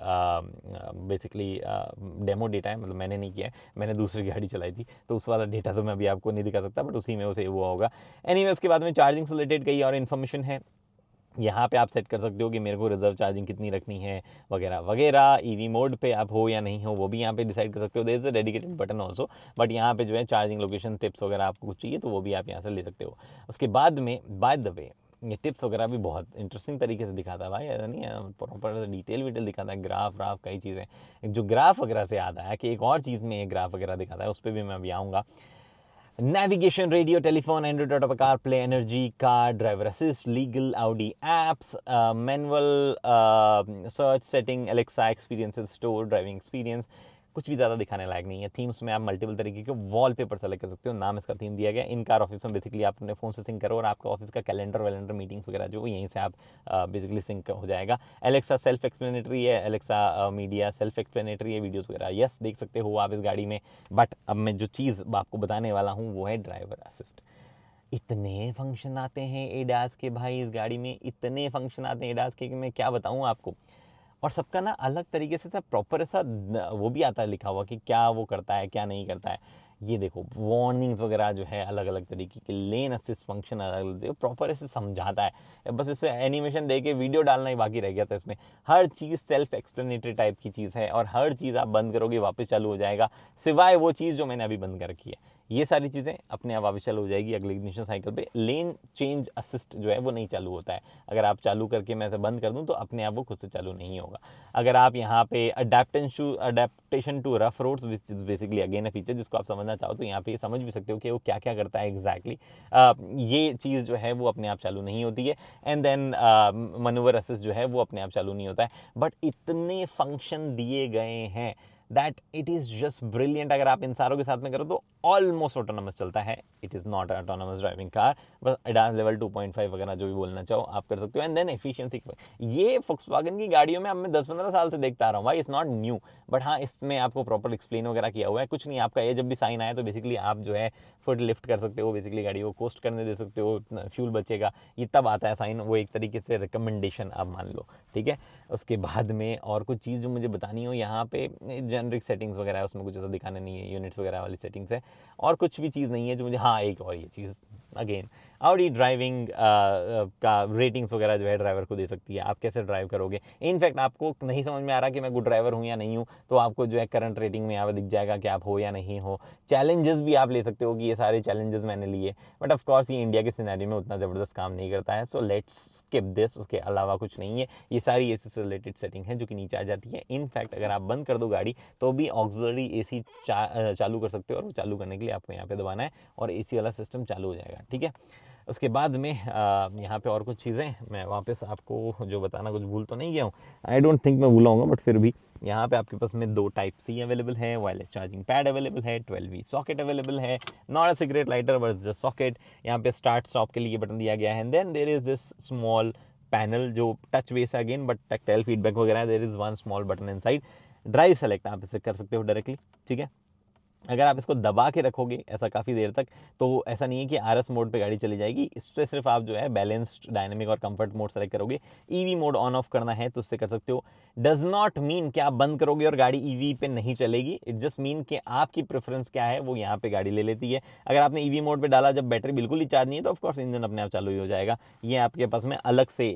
बेसिकली डेमो डेटा है, मतलब मैंने नहीं किया है, मैंने दूसरी गाड़ी चलाई थी, तो उस वाला डेटा तो मैं अभी आपको नहीं दिखा सकता, बट उसी में उसे हुआ होगा। एनीवे उसके बाद में चार्जिंग से रिलेटेड कई और इन्फॉर्मेशन है। यहाँ पे आप सेट कर सकते हो कि मेरे को रिजर्व चार्जिंग कितनी रखनी है वगैरह वगैरह। ईवी मोड पे आप हो या नहीं हो वो भी यहाँ पे डिसाइड कर सकते हो। There is a dedicated button also, but यहाँ पे जो है चार्जिंग लोकेशन टिप्स वगैरह आपको कुछ चाहिए तो वो भी आप यहाँ से ले सकते हो। उसके बाद में बाय द वे ये टिप्स वगैरह भी बहुत इंटरेस्टिंग तरीके से दिखाता है भाई, ऐसा नहीं है, प्रॉपर डिटेल विटेल दिखाता है, ग्राफ व्राफ कई चीज़ें। जो ग्राफ वगैरह से याद आया कि एक और चीज़ में ये ग्राफ वगैरह दिखाता है, उस पर भी मैं अभी आऊँगा। Navigation, radio, telephone, Android Auto, CarPlay, Energy, Car, Driver Assist, Legal, Audi apps, manual search setting, Alexa experiences, store, driving experience। कुछ भी ज़्यादा दिखाने लायक नहीं है। थीम्स में आप मल्टीपल तरीके के वॉलपेपर सेलेक्ट कर सकते हो। नाम इसका थीम दिया गया। इन कार ऑफिस में बेसिकली आप अपने फ़ोन से सिंक करो और आपका ऑफिस का कैलेंडर वैलेंडर मीटिंग्स वगैरह जो यहीं से आप बेसिकली सिंक हो जाएगा। एलेक्सा सेल्फ एक्सप्लेनेटरी है, एलेक्सा मीडिया सेल्फ एक्सप्लेनेटरी है, वीडियोस वगैरह यस देख सकते हो आप इस गाड़ी में। बट अब मैं जो चीज़ आपको बताने वाला हूँ वो है ड्राइवर असिस्ट। इतने फंक्शन आते हैं एडास के भाई इस गाड़ी में, इतने फंक्शन आते हैं एडास के कि मैं क्या बताऊँ आपको। और सबका ना अलग तरीके से सब प्रॉपर ऐसा वो भी आता है लिखा हुआ कि क्या वो करता है क्या नहीं करता है। ये देखो वार्निंग्स वगैरह जो है अलग अलग तरीके के, लेन असिस्ट फंक्शन अलग अलग प्रॉपर ऐसे समझाता है। बस इससे एनिमेशन दे के वीडियो डालना ही बाकी रह गया था। इसमें हर चीज़ सेल्फ एक्सप्लेनेटरी टाइप की चीज़ है, और हर चीज़ आप बंद करोगे वापस चालू हो जाएगा, सिवाय वो चीज़ जो मैंने अभी बंद कर रखी है। ये सारी चीज़ें अपने आप वापस चालू हो जाएगी अगले इग्निशन साइकिल पे। लेन चेंज असिस्ट जो है वो नहीं चालू होता है। अगर आप चालू करके मैं इसे बंद कर दूं तो अपने आप वो खुद से चालू नहीं होगा। अगर आप यहाँ पे adaptation to rough roads which is basically again a feature, जिसको आप समझना चाहो तो यहाँ पे समझ भी सकते हो कि वो क्या क्या करता है एग्जैक्टली। ये चीज़ जो है वो अपने आप चालू नहीं होती है। एंड देन मनूवर असिस्ट जो है वो अपने आप चालू नहीं होता है। बट इतने फंक्शन दिए गए हैं that it is just brilliant. अगर आप इन सारों के साथ में करो तो ऑलमोस्ट ऑटोनमस चलता है। It is not autonomous driving car, बस एडवांस लेवल 2.5 वगैरह जो भी बोलना चाहो आप कर सकते हो। एंड देन एफिशिएंसी, ये फोक्सवैगन की गाड़ियों में अब मैं 10-15 साल से देखता आ रहा हूँ भाई, इट्स नॉट न्यू। बट हाँ इसमें आपको प्रॉपर एक्सप्लेन वगैरह किया हुआ है। कुछ नहीं, आपका ये जब भी साइन आया तो बेसिकली आप जो है फुट लिफ्ट कर सकते हो, बेसिकली गाड़ी को कोस्ट करने दे सकते हो, फ्यूल बचेगा, ये तब आता है साइन। वो एक तरीके से रिकमेंडेशन आप मान लो, ठीक है। उसके बाद में और कुछ चीज़ जो मुझे बतानी हो, यहाँ पे जेनरिक सेटिंग्स वगैरह उसमें कुछ ऐसा दिखाने नहीं है, यूनिट्स वगैरह वाली सेटिंग्स है, और कुछ भी चीज़ नहीं है जो मुझे, हाँ एक और ये चीज़ अगेन ऑडी ड्राइविंग का रेटिंग्स वगैरह जो है ड्राइवर को दे सकती है, आप कैसे ड्राइव करोगे। इनफैक्ट आपको नहीं समझ में आ रहा कि मैं गुड ड्राइवर हूँ या नहीं हूँ, तो आपको जो है करंट रेटिंग में यहाँ पे दिख जाएगा कि आप हो या नहीं हो। चैलेंजेस भी आप ले सकते हो कि ये सारे चैलेंजेस मैंने लिए, बट ऑफ कोर्स ये इंडिया के सिनेरियो में उतना ज़बरदस्त काम नहीं करता है, सो लेट्स स्किप दिस। उसके अलावा कुछ नहीं है, ये सारी एसी से रिलेटेड सेटिंग है जो कि नीचे आ जाती है। इनफैक्ट अगर आप बंद कर दो गाड़ी तो भी ऑक्सिलरी एसी चालू कर सकते हो, और वो चालू करने के लिए आपको यहाँ पे दबाना है और एसी वाला सिस्टम चालू हो जाएगा, ठीक है। उसके बाद में यहाँ पे और कुछ चीज़ें मैं वापस आपको जो बताना कुछ भूल तो नहीं गया हूँ, आई डोंट थिंक मैं भूला हूँगा, बट फिर भी यहाँ पे आपके पास में 2 टाइप सी अवेलेबल है, वायरलेस चार्जिंग पैड अवेलेबल है, 12V सॉकेट अवेलेबल है, not a cigarette lighter but just socket. यहाँ पे स्टार्ट स्टॉप के लिए बटन दिया गया है, and then there is this small panel जो टच बेस है अगेन, बट टैक्टाइल फीडबैक वगैरह, there is one small button inside. Drive select आप इसे कर सकते हो डायरेक्टली, ठीक है। अगर आप इसको दबा के रखोगे ऐसा काफ़ी देर तक, तो ऐसा नहीं है कि आरएस मोड पे गाड़ी चली जाएगी, इससे सिर्फ आप जो है बैलेंस्ड, डायनेमिक और कंफर्ट मोड सेलेक्ट करोगे। ईवी मोड ऑन ऑफ करना है तो उससे कर सकते हो। डज नॉट मीन कि आप बंद करोगे और गाड़ी ईवी पे नहीं चलेगी, इट जस्ट मीन कि आपकी प्रेफरेंस क्या है वो यहाँ पे गाड़ी ले लेती है। अगर आपने ईवी मोड पे डाला जब बैटरी बिल्कुल ही चार्ज नहीं है तो ऑफकोर्स इंजन अपने आप चालू ही हो जाएगा। ये आपके पास में अलग से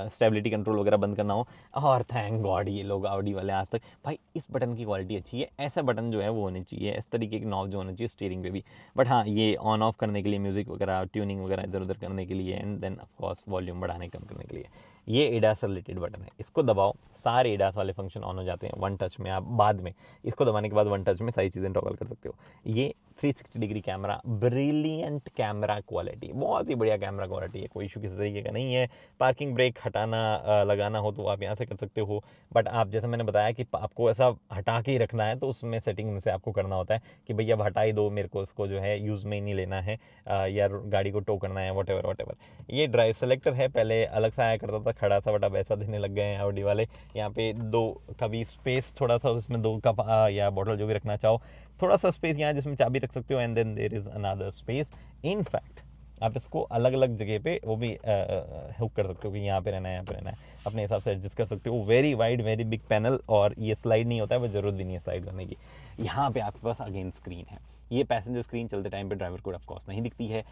स्टेबिलिटी कंट्रोल वगैरह बंद करना हो। और थैंक गॉड ये लोग ऑडी वाले आज तक, भाई इस बटन की क्वालिटी अच्छी है, ऐसा बटन जो है वो होने चाहिए, इस तरीके की नॉब जो होना चाहिए स्टीयरिंग पे भी। बट हाँ, ये ऑन ऑफ करने के लिए, म्यूजिक वगैरह ट्यूनिंग वगैरह इधर उधर करने के लिए, एंड देन ऑफकोर्स वॉल्यूम बढ़ाने कम करने के लिए। ये एडास से रिलेटेड बटन है, इसको दबाओ सारे एडास वाले फंक्शन ऑन हो जाते हैं वन टच में। आप बाद में इसको दबाने के बाद वन टच में सारी चीज़ें टॉगल कर सकते हो। ये 360 degree camera, brilliant camera quality, बहुत ही बढ़िया कैमरा क्वालिटी है, कोई इशू किसी तरीके का नहीं है। पार्किंग ब्रेक हटाना लगाना हो तो आप यहाँ से कर सकते हो, बट आप जैसे मैंने बताया कि आपको ऐसा हटा के ही रखना है, तो उसमें सेटिंग में से आपको करना होता है कि भैया अब हटा ही दो, मेरे को इसको जो है यूज़ में ही नहीं लेना है, या गाड़ी को टो करना है, वट एवर। ये ड्राइव सेलेक्टर है, पहले अलग सा आया करता था खड़ा सा, बट अब ऐसा देने लग गए हैं ऑडी वाले। यहाँ पे 2 कभी स्पेस थोड़ा सा, उसमें 2 कप या बॉटल जो भी रखना चाहो, थोड़ा सा स्पेस यहाँ जिसमें चाबी रख सकते हो, and then there is another space. In fact आप इसको अलग अलग जगह पे वो भी हुक कर सकते हो कि यहाँ पे रहना है, यहाँ पे रहना है, अपने हिसाब से एडजस्ट कर सकते हो। Very wide, very big panel, और ये स्लाइड नहीं होता है, वो जरूरत भी नहीं है स्लाइड करने की। यहाँ पे आपके पास अगेन स्क्रीन है, ये पैसेंजर स्क्रीन चलते टाइम पे ड्राइवर को ऑफकोर्स नहीं दिखती है,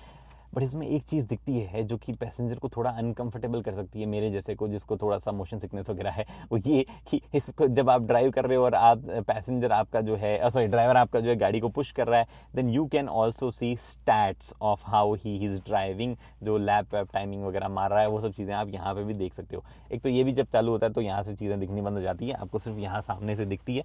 बट इसमें एक चीज़ दिखती है जो कि पैसेंजर को थोड़ा अनकंफर्टेबल कर सकती है, मेरे जैसे को जिसको थोड़ा सा मोशन सिकनेस वगैरह है। वो ये कि इसको जब आप ड्राइव कर रहे हो और आप पैसेंजर आपका जो है सॉरी ड्राइवर आपका जो है गाड़ी को पुश कर रहा है, then you can also see stats of how he is driving, जो लैप वैप टाइमिंग वगैरह मार रहा है, वो सब चीज़ें आप यहाँ पर भी देख सकते हो। एक तो ये भी जब चालू होता है तो यहाँ से चीज़ें दिखनी बंद हो जाती है, आपको सिर्फ यहाँ सामने से दिखती है।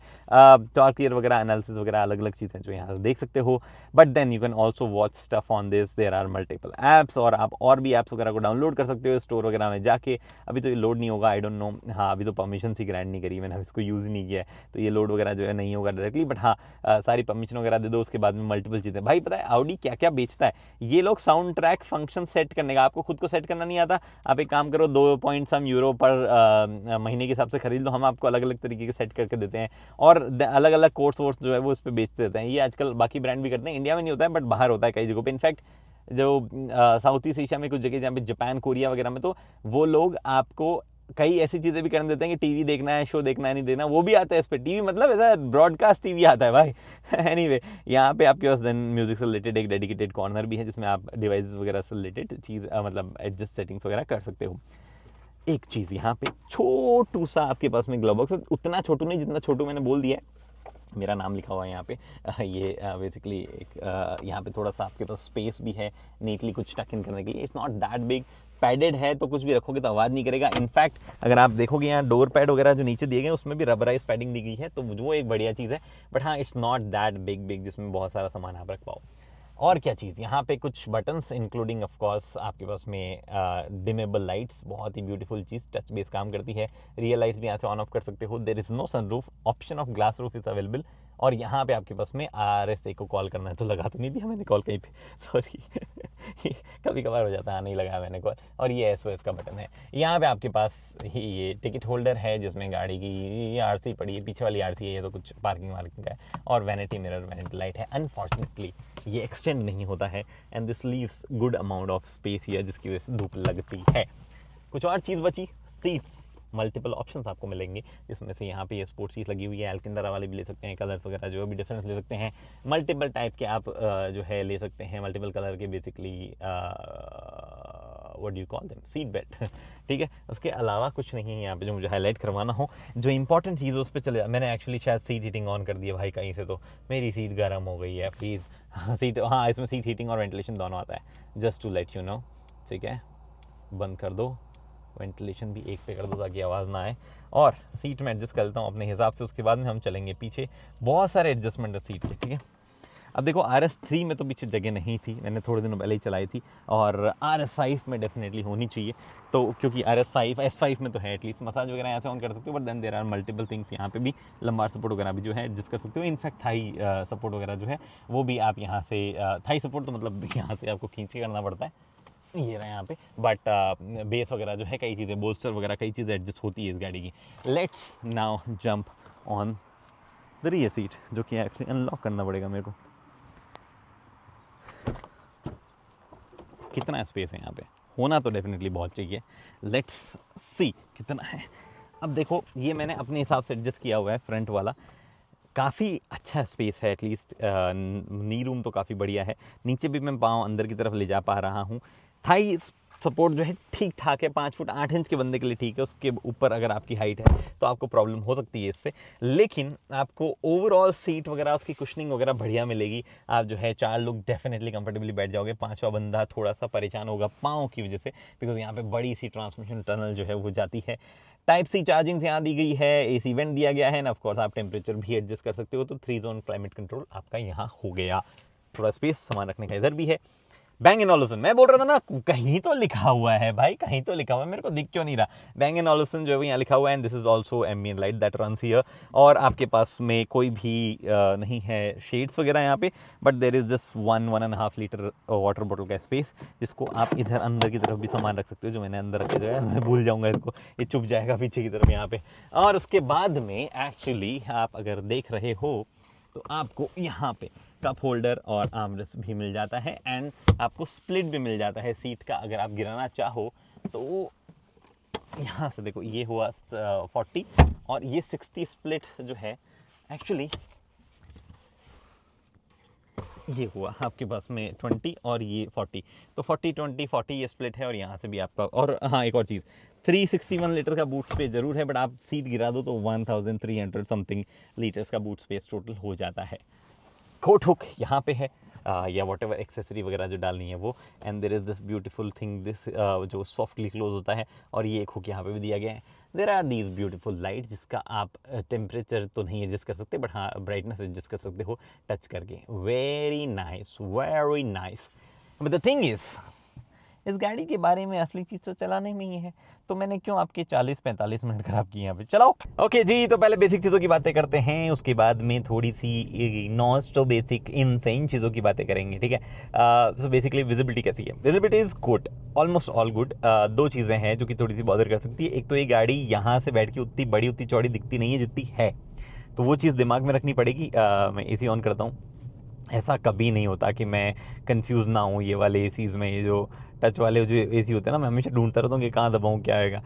टॉर्क क्लियर वगैरह एनालिसिस वगैरह अलग अलग चीज़ें जो यहाँ से देख सकते हो, but then you can also watch stuff on this, there are multiple apps, और आप और भी ऐप्स वगैरह को डाउनलोड कर सकते हो स्टोर वगैरह में जाके। अभी तो ये लोड नहीं होगा, आई डोंट नो, हाँ अभी तो परमिशन ही ग्रांट नहीं करी मैंने, इसको यूज़ नहीं किया है, तो ये लोड वगैरह जो है नहीं होगा डायरेक्टली, बट हाँ सारी परमिशन वगैरह दे दो, उसके बाद में मल्टीपल चीज़ें। भाई पता है ऑडी क्या क्या बेचता है, ये लोग साउंड ट्रैक फंक्शन सेट करने का, आपको खुद को सेट करना नहीं आता, आप एक काम करो 2 पर महीने के हिसाब से खरीद लो, हम आपको अलग अलग तरीके के सेट करके देते हैं, और अलग अलग कोर्स वोर्स जो है वो उस पर बेचते रहते हैं। ये आजकल बाकी ब्रांड भी करते हैं, इंडिया में नहीं होता है बट बाहर होता है कई जगहों पे। इनफैक्ट जो साउथ ईस्ट एशिया में कुछ जगह जहाँ पे जापान कोरिया वगैरह में, तो वो लोग आपको कई ऐसी चीज़ें भी करने देते हैं कि टीवी देखना है, शो देखना है, नहीं देना, वो भी आता है इस पर। टीवी मतलब ऐसा ब्रॉडकास्ट टीवी आता है भाई। एनीवे यहाँ पे आपके पास देन म्यूजिक से रिलेटेड एक डेडिकेटेड कॉर्नर भी है जिसमें आप डिवाइस वगैरह से रिलेटेड चीज़ मतलब एडजस्ट सेटिंग्स वगैरह कर सकते हो। एक चीज़ यहाँ पे छोटू सा आपके पास में ग्लव बॉक्स है, उतना छोटू नहीं जितना छोटू मैंने बोल दिया है, मेरा नाम लिखा हुआ है यहाँ पे। ये बेसिकली एक यहाँ पे थोड़ा सा आपके पास स्पेस भी है नीटली कुछ टक इन करने के लिए। It's not that big, padded है तो कुछ भी रखोगे तो आवाज़ नहीं करेगा। इनफैक्ट अगर आप देखोगे यहाँ डोर पैड वगैरह जो नीचे दिए गए उसमें भी रबराइज पैडिंग दी गई है, तो वो एक बढ़िया चीज़ है। बट हाँ इट्स नॉट दैट बिग जिसमें बहुत सारा सामान आप रख पाओ। और क्या चीज़ यहाँ पे कुछ बटन्स इंक्लूडिंग ऑफ कोर्स आपके पास में डिमेबल लाइट्स, बहुत ही ब्यूटीफुल चीज़, टच बेस काम करती है। रियल लाइट्स भी यहाँ से ऑन ऑफ कर सकते हो। There is no sunroof, option of glass roof is available. और यहाँ पे आपके पास में RSA को कॉल करना है, तो लगा तो नहीं दिया मैंने कॉल कहीं पे, सॉरी कभी कभार हो जाता है, नहीं लगाया मैंने कॉल। और ये SOS का बटन है। यहाँ पे आपके पास ये टिकट होल्डर है जिसमें गाड़ी की RC पड़ी है, पीछे वाली RC है, ये तो कुछ पार्किंग वार्किंग का है। और वैनिटी मिरर, वैनिटी लाइट है। अनफॉर्चुनेटली ये एक्सटेंड नहीं होता है, and this leaves good amount of space here, जिसकी वजह से धूप लगती है। कुछ और चीज़ बची, सीट्स। मल्टीपल ऑप्शंस आपको मिलेंगे, जिसमें से यहाँ पे ये स्पोर्ट्स सीट लगी हुई है, एल्केंडरा वाले भी ले सकते हैं, कलर्स वगैरह जो है भी डिफरेंस ले सकते हैं, मल्टीपल टाइप के आप जो है ले सकते हैं, मल्टीपल कलर के basically what do you call them, seat belt. ठीक है, उसके अलावा कुछ नहीं है यहाँ पे जो मुझे हाईलाइट करवाना हो। जो इंपॉर्टेंट चीज़ उस पर चले, मैंने एक्चुअली शायद सीट हीटिंग ऑन कर दिया भाई कहीं से, तो मेरी सीट गर्म हो गई है प्लीज़। हाँ सीट, हाँ इसमें सीट हीटिंग और वेंटिलेशन दोनों आता है, just to let you know. ठीक है, बंद कर दो, वेंटिलेशन भी एक पे कर दो ताकि आवाज़ ना आए, और सीट में एडजस्ट कर लेता हूँ अपने हिसाब से। उसके बाद में हम चलेंगे पीछे, बहुत सारे एडजस्टमेंट है सीट के। ठीक है, अब देखो RS3 में तो पीछे जगह नहीं थी, मैंने थोड़े दिनों पहले ही चलाई थी, और RS5 में डेफिनेटली होनी चाहिए। तो क्योंकि RS5 S5 में तो है एटलीस्ट, मसाज वगैरह यहाँ से ऑन कर सकते हो, but then there are multiple things. यहाँ पे भी लंबार सपोर्ट वगैरह भी जो है एडजस्ट कर सकते हो, इनफैक्ट थाई सपोर्ट वगैरह जो है वो भी आप यहाँ से, थाई सपोर्ट तो मतलब यहाँ से आपको खींच के करना पड़ता है, ये रहा यहाँ पे, बट बेस वगैरह जो है कई चीज़ें, बोल्स्टर वगैरह कई चीज़ें एडजस्ट होती है इस गाड़ी की। Let's now jump on the rear seat, जो कि एक्चुअली अनलॉक करना पड़ेगा मेरे को। कितना स्पेस है यहाँ पे, होना तो डेफिनेटली बहुत चाहिए। लेट्स सी कितना है। अब देखो ये मैंने अपने हिसाब से एडजस्ट किया हुआ है, फ्रंट वाला काफ़ी अच्छा स्पेस है, एटलीस्ट नी रूम तो काफ़ी बढ़िया है। नीचे भी मैं पाँव अंदर की तरफ ले जा पा रहा हूँ। थाई सपोर्ट जो है ठीक ठाक है, 5 फुट 8 इंच के बंदे के लिए ठीक है। उसके ऊपर अगर आपकी हाइट है तो आपको प्रॉब्लम हो सकती है इससे, लेकिन आपको ओवरऑल सीट वगैरह उसकी कुशनिंग वगैरह बढ़िया मिलेगी। आप जो है 4 लोग डेफिनेटली कंफर्टेबली बैठ जाओगे, 5वां बंदा थोड़ा सा परेशान होगा पाँव की वजह से, बिकॉज यहाँ पे बड़ी सी ट्रांसमिशन टनल जो है वो जाती है। टाइप सी चार्जिंग यहाँ दी गई है, AC वेंट दिया गया है, एंड ऑफ कोर्स आप टेम्परेचर भी एडजस्ट कर सकते हो। तो 3 जोन क्लाइमेट कंट्रोल आपका यहाँ हो गया। थोड़ा स्पेस सामान रखने का इधर भी है। Bang & Olufsen, मैं बोल रहा था ना कहीं तो लिखा हुआ है भाई, कहीं तो लिखा हुआ है, मेरे को दिख क्यों नहीं रहा। Bang & Olufsen जो है यहाँ लिखा हुआ है, and this is also ambient light that runs here. और आपके पास में कोई भी नहीं है शेड्स वगैरह यहाँ पे, but there is just 1.5 litre water bottle का स्पेस, जिसको आप इधर अंदर की तरफ भी सामान रख सकते हो। जो मैंने अंदर रखे जो है, मैं भूल जाऊँगा इसको, ये चुप जाएगा पीछे की तरफ यहाँ पे। और उसके बाद में एक्चुअली आप अगर देख रहे हो तो आपको यहाँ पे कप होल्डर और आर्मरेस्ट भी मिल जाता है, एंड आपको स्प्लिट भी मिल जाता है सीट का। अगर आप गिराना चाहो तो यहाँ से देखो, ये हुआ 40 और ये 60 स्प्लिट जो है एक्चुअली ये हुआ आपके पास में 20 और ये 40, तो 40 20 40 ये स्प्लिट है। और यहाँ से भी आपका, और हाँ एक और चीज़, 361 लीटर का बूट स्पेस जरूर है, बट आप सीट गिरा दो तो 1300 समथिंग लीटर्स का बूट स्पेस टोटल हो जाता है। कोट हुक यहाँ पे है, या वॉट एवर एक्सेसरी वगैरह जो डालनी है वो, and there is this beautiful thing, this जो सॉफ्टली क्लोज होता है, और ये एक हुक यहाँ पे भी दिया गया है। There are these beautiful light, जिसका आप टेम्परेचर तो नहीं एडजस्ट कर सकते, बट हाँ ब्राइटनेस एडजस्ट कर सकते हो टच करके। Very nice, very nice. But the thing is, इस गाड़ी के बारे में असली चीज़ तो चलाने में ही है, तो मैंने क्यों आपके 40-45 मिनट खराब किए यहाँ पे। चलाओ। ओके जी, तो पहले बेसिक चीज़ों की बातें करते हैं, उसके बाद में थोड़ी सी नॉट तो बेसिक इनसेन चीज़ों की बातें करेंगे। ठीक है, सो बेसिकली विजिबिलिटी कैसी है? Visibility is good, almost all good. 2 चीज़ें हैं जो कि थोड़ी सी बॉदर कर सकती है। एक तो ये गाड़ी यहाँ से बैठ के उतनी बड़ी उतनी चौड़ी दिखती नहीं है जितनी है, तो वो चीज़ दिमाग में रखनी पड़ेगी। मैं AC ऑन करता हूँ, ऐसा कभी नहीं होता कि मैं कंफ्यूज ना हूँ ये वाले एसीज़ में। ये जो टच वाले जो AC होते हैं ना, मैं हमेशा ढूंढता रहता हूँ कि कहाँ दबाऊँ, क्या आएगा।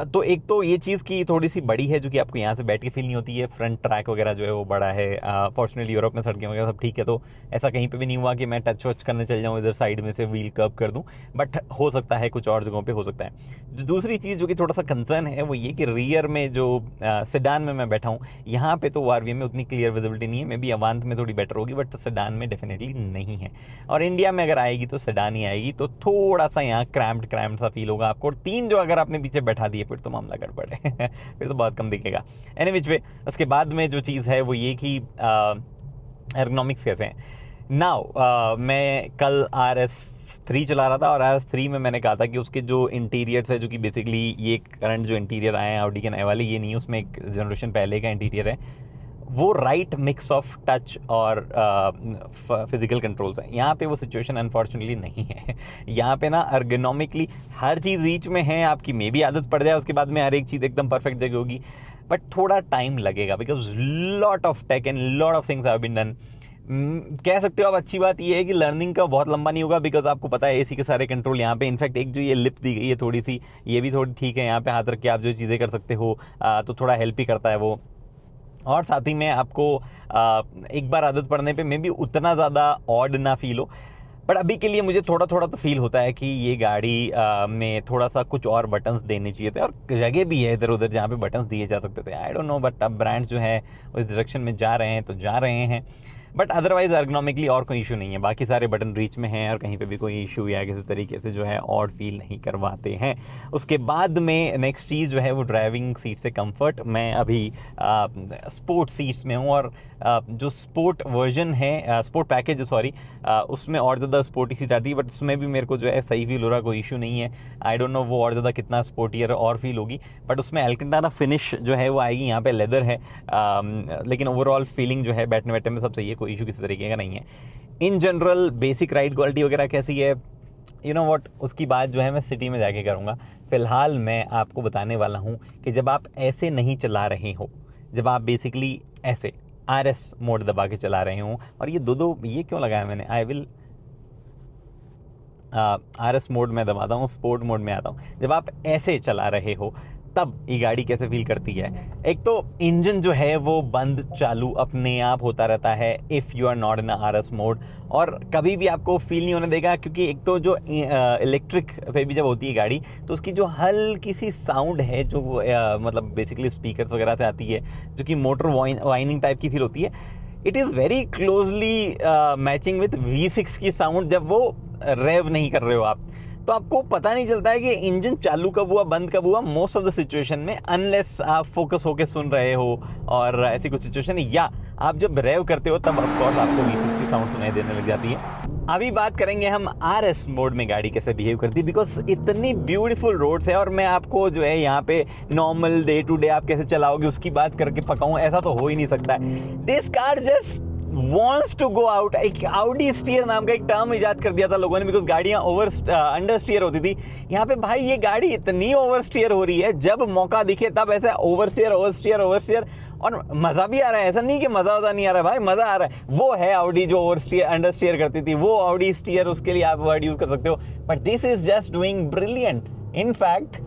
तो एक तो ये चीज़ की थोड़ी सी बड़ी है, जो कि आपको यहाँ से बैठ के फील नहीं होती है। फ्रंट ट्रैक वगैरह जो है वो बड़ा है। फॉर्चुनेटली यूरोप में सड़कें वगैरह सब ठीक है, तो ऐसा कहीं पे भी नहीं हुआ कि मैं टच वच करने चल जाऊँ इधर साइड में से व्हील कर्व कर दूँ, बट हो सकता है कुछ और जगहों पे हो सकता है। जो दूसरी चीज़ जो कि थोड़ा सा कंसर्न है वो ये कि रियर में जो सेडान में मैं बैठा हूँ, यहाँ पे तो RV में उतनी क्लियर विजिबिलिटी नहीं है। मे बी अवांत में थोड़ी बेटर होगी, बट सेडान में डेफिनेटली नहीं है। और इंडिया में अगर आएगी तो सेडान ही आएगी, तो थोड़ा सा यहाँ क्रैम्प्ड सा फील होगा आपको। और 3 जो अगर आपने पीछे बैठा दिए फिर तो मामला गड़बड़ है फिर तो बहुत कम दिखेगा। एनीवेज वे, उसके बाद में जो चीज़ है वो ये कि एर्गोनॉमिक्स कैसे हैं। नाउ मैं कल RS3 चला रहा था, और RS3 में मैंने कहा था कि उसके जो इंटीरियर्स है, जो कि बेसिकली ये करंट जो इंटीरियर आए हैं ऑडी के नए वाले, ये नहीं है, उसमें एक जनरेशन पहले का इंटीरियर है, वो राइट मिक्स ऑफ टच और फिजिकल कंट्रोल्स है। यहाँ पे वो सिचुएशन अनफॉर्चुनेटली नहीं है। यहाँ पे ना अर्गोनॉमिकली हर चीज़ रीच में है आपकी, मे भी आदत पड़ जाए, उसके बाद में हर एक चीज़ एकदम परफेक्ट जगह होगी, बट थोड़ा टाइम लगेगा, because lot of tech and lot of things have been done. कह सकते हो आप। अच्छी बात ये है कि लर्निंग का बहुत लंबा नहीं होगा, बिकॉज आपको पता है एसी के सारे कंट्रोल यहाँ पे। इनफैक्ट एक जो ये लिप दी गई है थोड़ी सी, ये भी थोड़ी ठीक है, यहाँ पे हाथ रख के आप जो चीज़ें कर सकते हो, तो थोड़ा हेल्प ही करता है वो। और साथ ही में आपको एक बार आदत पड़ने पे मे भी उतना ज़्यादा ऑड ना फील हो, बट अभी के लिए मुझे थोड़ा थोड़ा तो फील होता है कि ये गाड़ी में थोड़ा सा कुछ और बटन्स देने चाहिए थे, और जगह भी है इधर उधर जहाँ पे बटन्स दिए जा सकते थे। आई डोंट नो, बट अब ब्रांड्स जो है उस डायरेक्शन में जा रहे हैं तो जा रहे हैं। बट अदरवाइज एर्गोनॉमिकली और कोई इशू नहीं है, बाकी सारे बटन रीच में हैं और कहीं पे भी कोई इशू या किसी तरीके से जो है ऑड फील नहीं करवाते हैं। उसके बाद में नेक्स्ट चीज़ जो है वो ड्राइविंग सीट से कंफर्ट। मैं अभी स्पोर्ट सीट्स में हूँ, और जो स्पोर्ट वर्जन है, स्पोर्ट पैकेज सॉरी, उसमें और ज़्यादा स्पोर्टी सीट आती है, बट उसमें भी मेरे को जो है सही फील हो रहा, कोई इशू नहीं है। आई डोंट नो वो और ज़्यादा कितना स्पोर्टियर और फील होगी, बट उसमें एल्केंटारा फिनिश जो है वो आएगी, यहाँ पे लेदर है, लेकिन ओवरऑल फीलिंग जो है बैठने बैठने में सब सही है, कोई इशू किसी तरीके का नहीं है। In general basic ride quality वगैरह कैसी है, यू नो व्हाट, उसकी बात जो है मैं सिटी में जाके करूँगा। फ़िलहाल मैं आपको बताने वाला हूँ कि जब आप ऐसे नहीं चला रहे हो, जब आप बेसिकली ऐसे RS मोड दबा के चला रहे हो, और ये दो ये क्यों लगाया मैंने, आई विल RS मोड में दबाता हूँ, स्पोर्ट मोड में आता हूँ। जब आप ऐसे चला रहे हो तब ये गाड़ी कैसे फील करती है। एक तो इंजन जो है वो बंद चालू अपने आप होता रहता है if you are not in RS mode, और कभी भी आपको फील नहीं होने देगा, क्योंकि एक तो जो इलेक्ट्रिक पे भी जब होती है गाड़ी तो उसकी जो हल्की सी साउंड है जो मतलब बेसिकली स्पीकर्स वगैरह से आती है, जो कि मोटर वाइनिंग टाइप की फील होती है, it is very closely matching with V6 की साउंड जब वो रेव नहीं कर रहे हो आप। तो आपको पता नहीं चलता है कि इंजन चालू कब हुआ बंद कब हुआ मोस्ट ऑफ द सिचुएशन में, अनलेस आप फोकस होके सुन रहे हो और ऐसी कुछ सिचुएशन, या आप जब रेव करते हो तब ऑफकोर्स आपको V6 की साउंड सुनाई देने लग जाती है। अभी बात करेंगे हम RS मोड में गाड़ी कैसे बिहेव करती है, बिकॉज इतनी ब्यूटीफुल रोड्स है, और मैं आपको जो है यहाँ पे नॉर्मल डे टू डे आप कैसे चलाओगे उसकी बात करके पकाऊं, ऐसा तो हो ही नहीं सकता है। This car just wants to go out। एक आउडी स्टीयर नाम का एक टर्म इजाद कर दिया था लोगों ने, बिकॉज गाड़ियाँ अंडर स्टीयर होती थी। यहाँ पे भाई ये गाड़ी इतनी ओवर स्टीयर हो रही है, जब मौका दिखे तब ऐसा ओवर स्टीयर, और मज़ा भी आ रहा है। ऐसा नहीं कि मज़ा नहीं आ रहा है भाई, मज़ा आ रहा है। वो है आउडी जो ओवर स्टीयर अंडर स्टीयर करती थी, वो आउडी स्टीयर, उसके लिए आप वर्ड यूज़ कर सकते हो, but this is just doing brilliant. In fact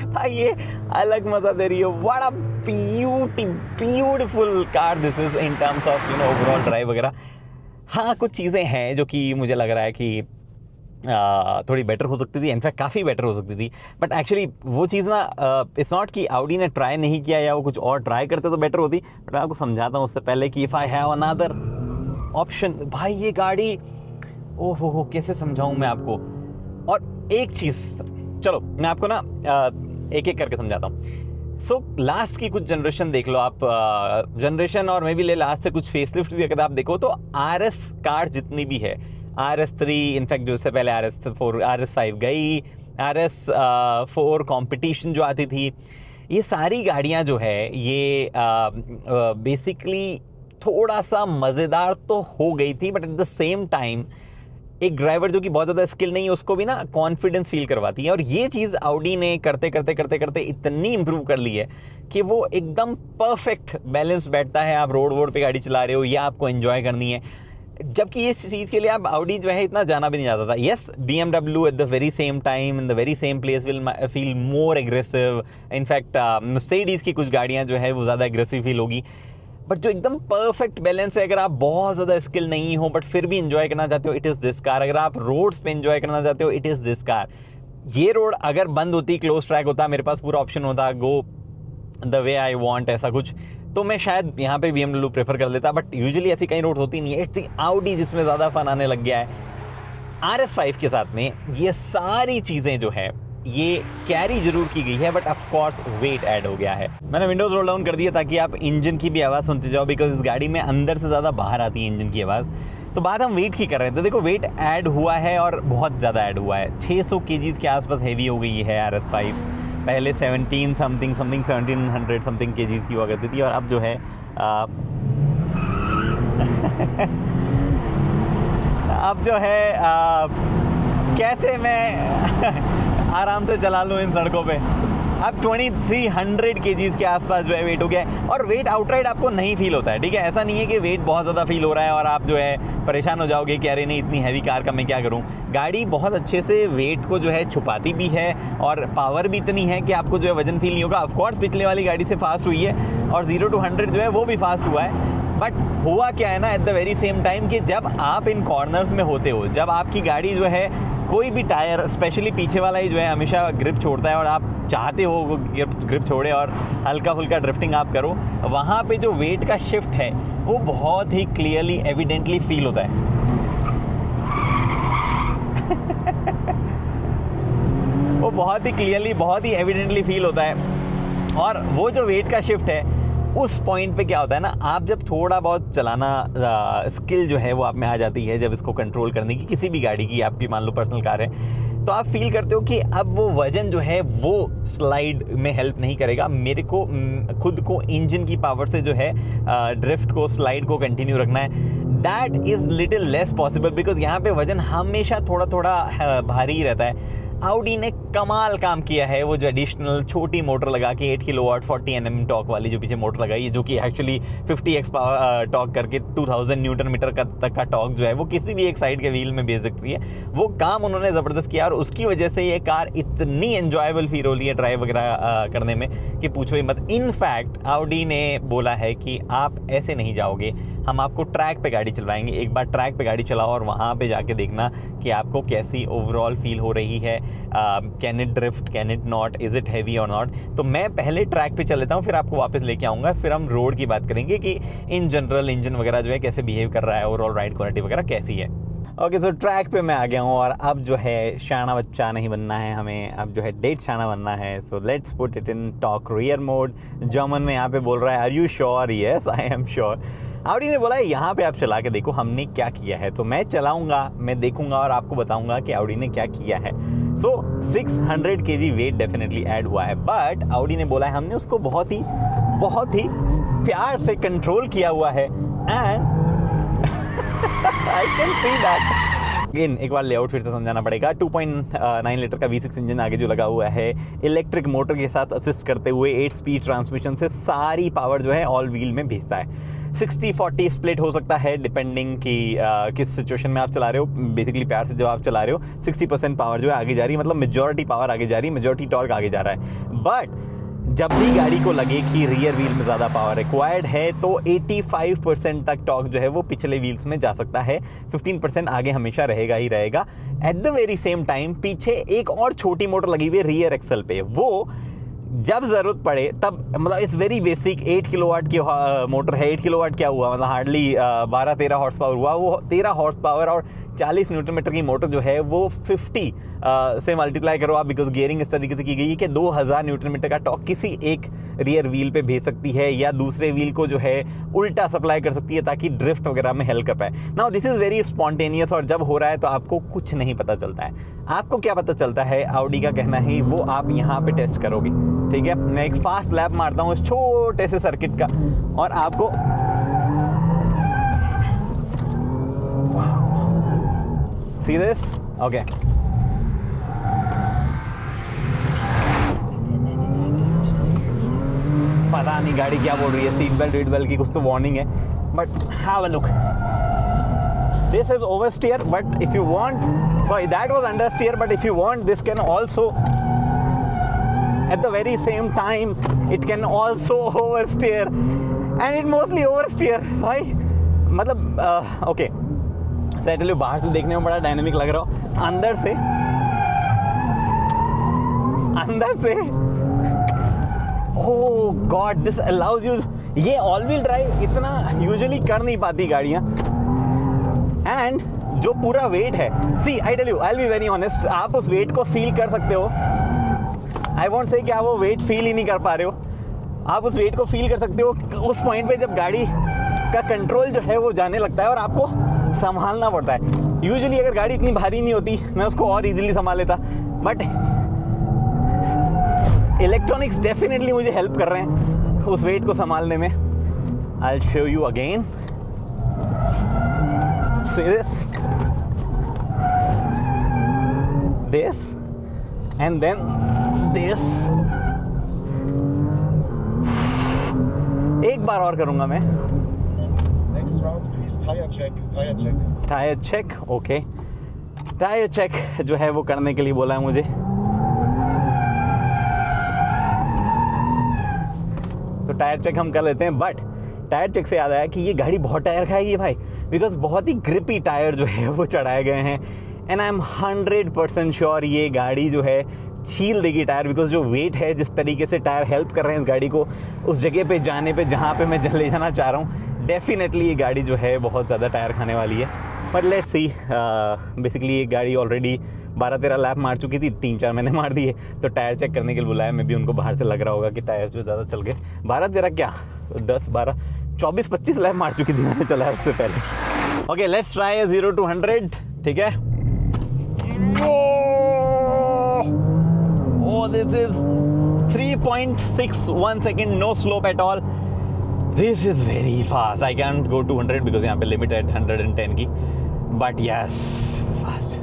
भाई ये अलग मजा दे रही है। What a beautiful car this is in terms of you know overall drive वगैरह। हाँ, कुछ चीज़ें हैं जो कि मुझे लग रहा है कि थोड़ी बेटर हो सकती थी, इनफैक्ट काफ़ी बेटर हो सकती थी, बट एक्चुअली वो चीज़ ना, इट्स नॉट कि आउडी ने ट्राई नहीं किया या वो कुछ और ट्राई करते तो बेटर होती, बट मैं आपको समझाता हूँ उससे पहले कि if I have another option. भाई ये गाड़ी, ओहो हो, कैसे समझाऊँ मैं आपको। और एक चीज़, चलो मैं आपको ना एक एक करके समझाता हूँ। सो लास्ट की कुछ जनरेशन देख लो आप, जनरेशन और मे भी ले लास्ट से कुछ फेसलिफ्ट भी अगर आप देखो तो RS कार जितनी भी है, RS3 इनफैक्ट जो इससे पहले RS4 RS5 गई, RS4 कंपटीशन जो आती थी, ये सारी गाड़ियाँ जो है ये बेसिकली थोड़ा सा मज़ेदार तो हो गई थी, but at the same time एक ड्राइवर जो कि बहुत ज़्यादा स्किल नहीं है उसको भी ना कॉन्फिडेंस फील करवाती है। और ये चीज़ आउडी ने करते करते इतनी इंप्रूव कर ली है कि वो एकदम परफेक्ट बैलेंस बैठता है। आप रोड पे गाड़ी चला रहे हो या आपको एंजॉय करनी है, जबकि इस चीज़ के लिए आप आउडी जो है इतना जाना भी नहीं जाता था। Yes, BMW at the very same time in the very same place will feel more aggressive. In fact Mercedes की कुछ गाड़ियाँ जो है वो ज़्यादा एग्रेसिव फील होगी, बट जो एकदम परफेक्ट बैलेंस है, अगर आप बहुत ज़्यादा स्किल नहीं हो बट फिर भी एंजॉय करना चाहते हो, इट इज़ दिस कार। अगर आप रोड्स पे एंजॉय करना चाहते हो, इट इज़ दिस कार। ये रोड अगर बंद होती, क्लोज ट्रैक होता, मेरे पास पूरा ऑप्शन होता go the way I want, ऐसा कुछ, तो मैं शायद यहाँ पे BMW प्रेफर कर लेता, बट यूजुअली ऐसी कई रोड्स होती नहीं है। इट्स आउडी जिसमें ज़्यादा फन आने लग गया है। RS5 के साथ में ये सारी चीज़ें जो है ये कैरी जरूर की गई है, but of course wait add हो गया है। मैंने विंडोज रोल डाउन कर दिया ताकि आप इंजन की भी आवाज़ सुनते जाओ, बिकॉज इस गाड़ी में अंदर से ज़्यादा बाहर आती है इंजन की आवाज़। तो बात हम वेट की कर रहे थे, देखो वेट ऐड हुआ है और बहुत ज़्यादा ऐड हुआ है। 600 kgs के आसपास हैवी हो गई है RS5। पहले 17 समथिंग 1700 समथिंग kgs की हुआ करती थी, और अब जो है अब जो है कैसे मैं आराम से चला लूँ इन सड़कों पे। अब 2300 kgs के आसपास जो है वेट हो गया है, और वेट आउटराइड आपको नहीं फील होता है, ठीक है। ऐसा नहीं है कि वेट बहुत ज़्यादा फील हो रहा है और आप जो है परेशान हो जाओगे कि अरे नहीं इतनी हैवी कार का मैं क्या करूं। गाड़ी बहुत अच्छे से वेट को जो है छुपाती भी है और पावर भी इतनी है कि आपको जो है वजन फील नहीं होगा। ऑफकोर्स पिछले वाली गाड़ी से फास्ट हुई है और 0 to 100 जो है वो भी फास्ट हुआ है, बट हुआ क्या है ना at the very same time कि जब आप इन कॉर्नर्स में होते हो, जब आपकी गाड़ी जो है कोई भी टायर स्पेशली पीछे वाला ही जो है हमेशा ग्रिप छोड़ता है और आप चाहते हो वो ग्रिप छोड़े और हल्का फुल्का ड्रिफ्टिंग आप करो, वहाँ पे जो वेट का शिफ्ट है वो बहुत ही क्लियरली एविडेंटली फील होता है। वो बहुत ही क्लियरली बहुत ही एविडेंटली फील होता है। और वो जो वेट का शिफ्ट है उस पॉइंट पे क्या होता है ना, आप जब थोड़ा बहुत चलाना स्किल जो है वो आप में आ जाती है, जब इसको कंट्रोल करने की, किसी भी गाड़ी की, आपकी मान लो पर्सनल कार है, तो आप फील करते हो कि अब वो वजन जो है वो स्लाइड में हेल्प नहीं करेगा, मेरे को खुद को इंजन की पावर से जो है ड्रिफ्ट को, स्लाइड को कंटिन्यू रखना है। That is little less possible because यहाँ पे वजन हमेशा थोड़ा थोड़ा भारी ही रहता है। Audi ने कमाल काम किया है, वो जो एडिशनल छोटी मोटर लगा के 8 किलोवाट 40 Nm टॉर्क वाली जो पीछे मोटर लगाई है, जो कि एक्चुअली 50x पावर टॉर्क करके 2000 न्यूटन मीटर तक का टॉर्क जो है वो किसी भी एक साइड के व्हील में भेज सकती है। वो काम उन्होंने ज़बरदस्त किया और उसकी वजह से ये कार इतनी एन्जॉयबल फील हो रही है ड्राइव वगैरह करने में कि पूछो ही मत। इनफैक्ट Audi ने बोला है कि आप ऐसे नहीं जाओगे, हम आपको ट्रैक पे गाड़ी चलवाएंगे, एक बार ट्रैक पे गाड़ी चलाओ और वहाँ पे जाके देखना कि आपको कैसी ओवरऑल फील हो रही है, can it drift, can it not, is it heavy और नॉट। तो मैं पहले ट्रैक पे चल लेता हूँ, फिर आपको वापस लेके आऊँगा, फिर हम रोड की बात करेंगे कि इन जनरल इंजन वगैरह जो है कैसे बिहेव कर रहा है, ओवरऑल राइड क्वालिटी वगैरह कैसी है। ओके, सो ट्रैक पे मैं आ गया हूँ और अब जो है शाना बच्चा नहीं बनना है हमें, अब जो है डेट शाना बनना है। So let's put it in talk rear mode. German में यहाँ पे बोल रहा है are you sure? Yes I am sure. Audi ने बोला है यहाँ पे आप चला के देखो हमने क्या किया है, तो मैं चलाऊंगा, मैं देखूंगा और आपको बताऊंगा कि Audi ने क्या किया है। सो 600 kg वेट डेफिनेटली ऐड हुआ है, बट Audi ने बोला है हमने उसको बहुत ही प्यार से कंट्रोल किया हुआ है and I can see that. Again एक बार लेआउट फिर से समझाना पड़ेगा। 2.9 लीटर का V6 इंजन आगे जो लगा हुआ है, इलेक्ट्रिक मोटर के साथ असिस्ट करते हुए 8 स्पीड ट्रांसमिशन से सारी पावर जो है ऑल व्हील में भेजता है। 60-40 स्प्लिट हो सकता है डिपेंडिंग कि किस सिचुएशन में आप चला रहे हो। बेसिकली प्यार से जब आप चला रहे हो 60% पावर जो है आगे जा रही है, मतलब मेजॉरिटी पावर आगे जा रही है, मेजॉरिटी टॉर्क आगे जा रहा है। बट जब भी गाड़ी को लगे कि रियर व्हील में ज़्यादा पावर रिक्वायर्ड है तो 85% तक टॉर्क जो है वो पिछले व्हील्स में जा सकता है, 15% आगे हमेशा रहेगा ही रहेगा। At the very same time पीछे एक और छोटी मोटर लगी हुई है रियर एक्सल पे, वो जब ज़रूरत पड़े तब, मतलब इट्स वेरी बेसिक, 8 किलोवाट की मोटर है। 8 किलोवाट क्या हुआ, मतलब हार्डली 12-13 हॉर्स पावर हुआ। वो 13 हॉर्स पावर और 40 न्यूटन मीटर की मोटर जो है वो 50 से मल्टीप्लाई करो आप, बिकॉज गियरिंग इस तरीके से की गई है कि 2000 न्यूटन मीटर का टॉर्क किसी एक रियर व्हील पे भेज सकती है या दूसरे व्हील को जो है उल्टा सप्लाई कर सकती है ताकि ड्रिफ्ट वगैरह में हेल्प कर पाए। Now this is very spontaneous और जब हो रहा है तो आपको कुछ नहीं पता चलता है। आपको क्या पता चलता है, Audi का कहना है वो आप यहाँ पे टेस्ट करोगे, ठीक है। मैं एक फास्ट लैप मारता हूँ इस छोटे से सर्किट का और आपको see this? Okay. पता नहीं गाड़ी क्या बोल रही है, सीट बेल्ट वीट बेल्ट की कुछ तो वार्निंग है, but have a look. This is oversteer, but if you want, sorry, that was understeer, but if you want, this can also, at the very same time, it can also oversteer, and it mostly oversteer, भाई, मतलब okay. सेटल बाहर से देखने में बड़ा डायनामिक लग रहा हो, अंदर से oh God, this allows you, ये ऑल व्हील ड्राइव इतना यूजुअली कर नहीं पाती गाड़ियाँ। एंड जो पूरा वेट है, see I tell you, I will be very honest, आप उस वेट को फील कर सकते हो। आई वोंट से कि आप वो वेट फील ही नहीं कर पा रहे हो, आप उस वेट को फील कर सकते हो उस पॉइंट पे जब गाड़ी का कंट्रोल जो है वो जाने लगता है और आपको संभालना पड़ता है। यूजुअली अगर गाड़ी इतनी भारी नहीं होती मैं उसको और इजीली संभाल लेता, बट इलेक्ट्रॉनिक्स डेफिनेटली मुझे हेल्प कर रहे हैं उस वेट को संभालने में। I will show you again, see this and then this बार और करूँगा मैं। Next round, please tire check. Tire check. Tyre check, okay. Tyre check जो है वो करने के लिए बोला है मुझे। तो टायर चेक हम कर लेते हैं, बट टायर चेक से याद आया कि ये गाड़ी बहुत टायर खाएगी है भाई, बिकॉज बहुत ही ग्रिपी टायर जो है वो चढ़ाए गए हैं। एंड आई एम 100% श्योर ये गाड़ी जो है छील देगी टायर, बिकॉज जो वेट है, जिस तरीके से टायर हेल्प कर रहे हैं इस गाड़ी को उस जगह पे जाने पे जहाँ पे मैं ले जाना चाह रहा हूँ, डेफिनेटली ये गाड़ी जो है बहुत ज़्यादा टायर खाने वाली है। बट लेट्स सी, बेसिकली ये गाड़ी ऑलरेडी 12-13 लैप मार चुकी थी, 3-4 मैंने मार दिए, तो टायर चेक करने के लिए बुलाया। मैं भी उनको बाहर से लग रहा होगा कि टायर जो ज़्यादा चल गए। 12-13 क्या, 10-12 24-25 लैप मार चुकी थी मैंने चलाया उससे पहले। ओके, लेट्स ट्राई 0 to 100, ठीक है। Oh, this is 3.61 second, no slope at all. This is very fast. I can't go 200 because यहाँ पे लिमिट है 110 की, but yes, this is fast.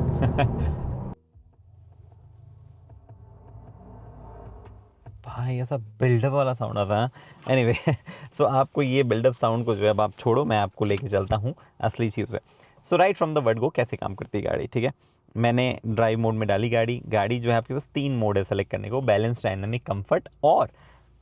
भाई ऐसा बिल्डअप वाला साउंड आता है। एनीवे, सो आपको ये बिल्डअप साउंड को जो है अब आप छोड़ो, मैं आपको लेके चलता हूँ असली चीज़ पे। So right from the word go कैसे काम करती है गाड़ी, ठीक है। मैंने ड्राइव मोड में डाली गाड़ी जो है आपके पास 3 मोड है सेलेक्ट करने को, बैलेंस, डायनामिक, कंफर्ट और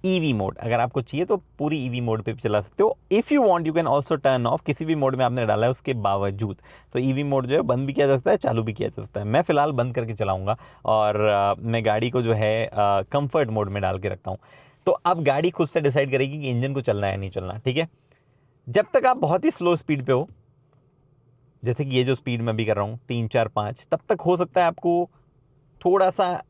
ईवी मोड। अगर आपको चाहिए तो पूरी ईवी मोड पे भी चला सकते हो। If you want you can also turn off, किसी भी मोड में आपने डाला है उसके बावजूद। तो ईवी मोड जो है बंद भी किया जा सकता है, चालू भी किया जा सकता है। मैं फ़िलहाल बंद करके चलाऊँगा और मैं गाड़ी को जो है कंफर्ट मोड में डाल के रखता हूँ। तो अब गाड़ी खुद से डिसाइड करेगी कि इंजन को चलना है या नहीं चलना, ठीक है। जब तक आप बहुत ही स्लो स्पीड पे हो, जैसे कि ये जो स्पीड मैं भी कर रहा हूँ 3, 4, 5, तब तक हो सकता है आपको थोड़ा सा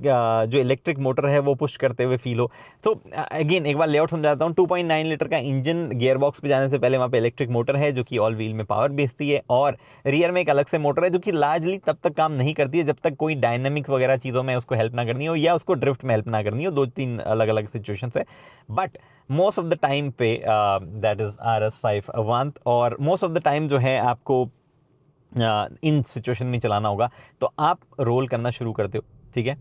जो इलेक्ट्रिक मोटर है वो पुश करते हुए फील हो। तो अगेन एक बार लेआउट समझाता हूँ। 2.9 लीटर का इंजन, गियर बॉक्स पे जाने से पहले वहाँ पे इलेक्ट्रिक मोटर है जो कि ऑल व्हील में पावर भेजती है, और रियर में एक अलग से मोटर है जो कि लार्जली तब तक काम नहीं करती है जब तक कोई डायनामिक्स वगैरह चीज़ों में उसको हेल्प ना करनी हो या उसको ड्रिफ्ट में हेल्प ना करनी हो। 2-3 अलग अलग सिचुएशन है, but most of the time पे दैट इज़ RS5 और मोस्ट ऑफ द टाइम जो है आपको इन सिचुएशन में चलाना होगा। तो आप रोल करना शुरू करते हो, ठीक है।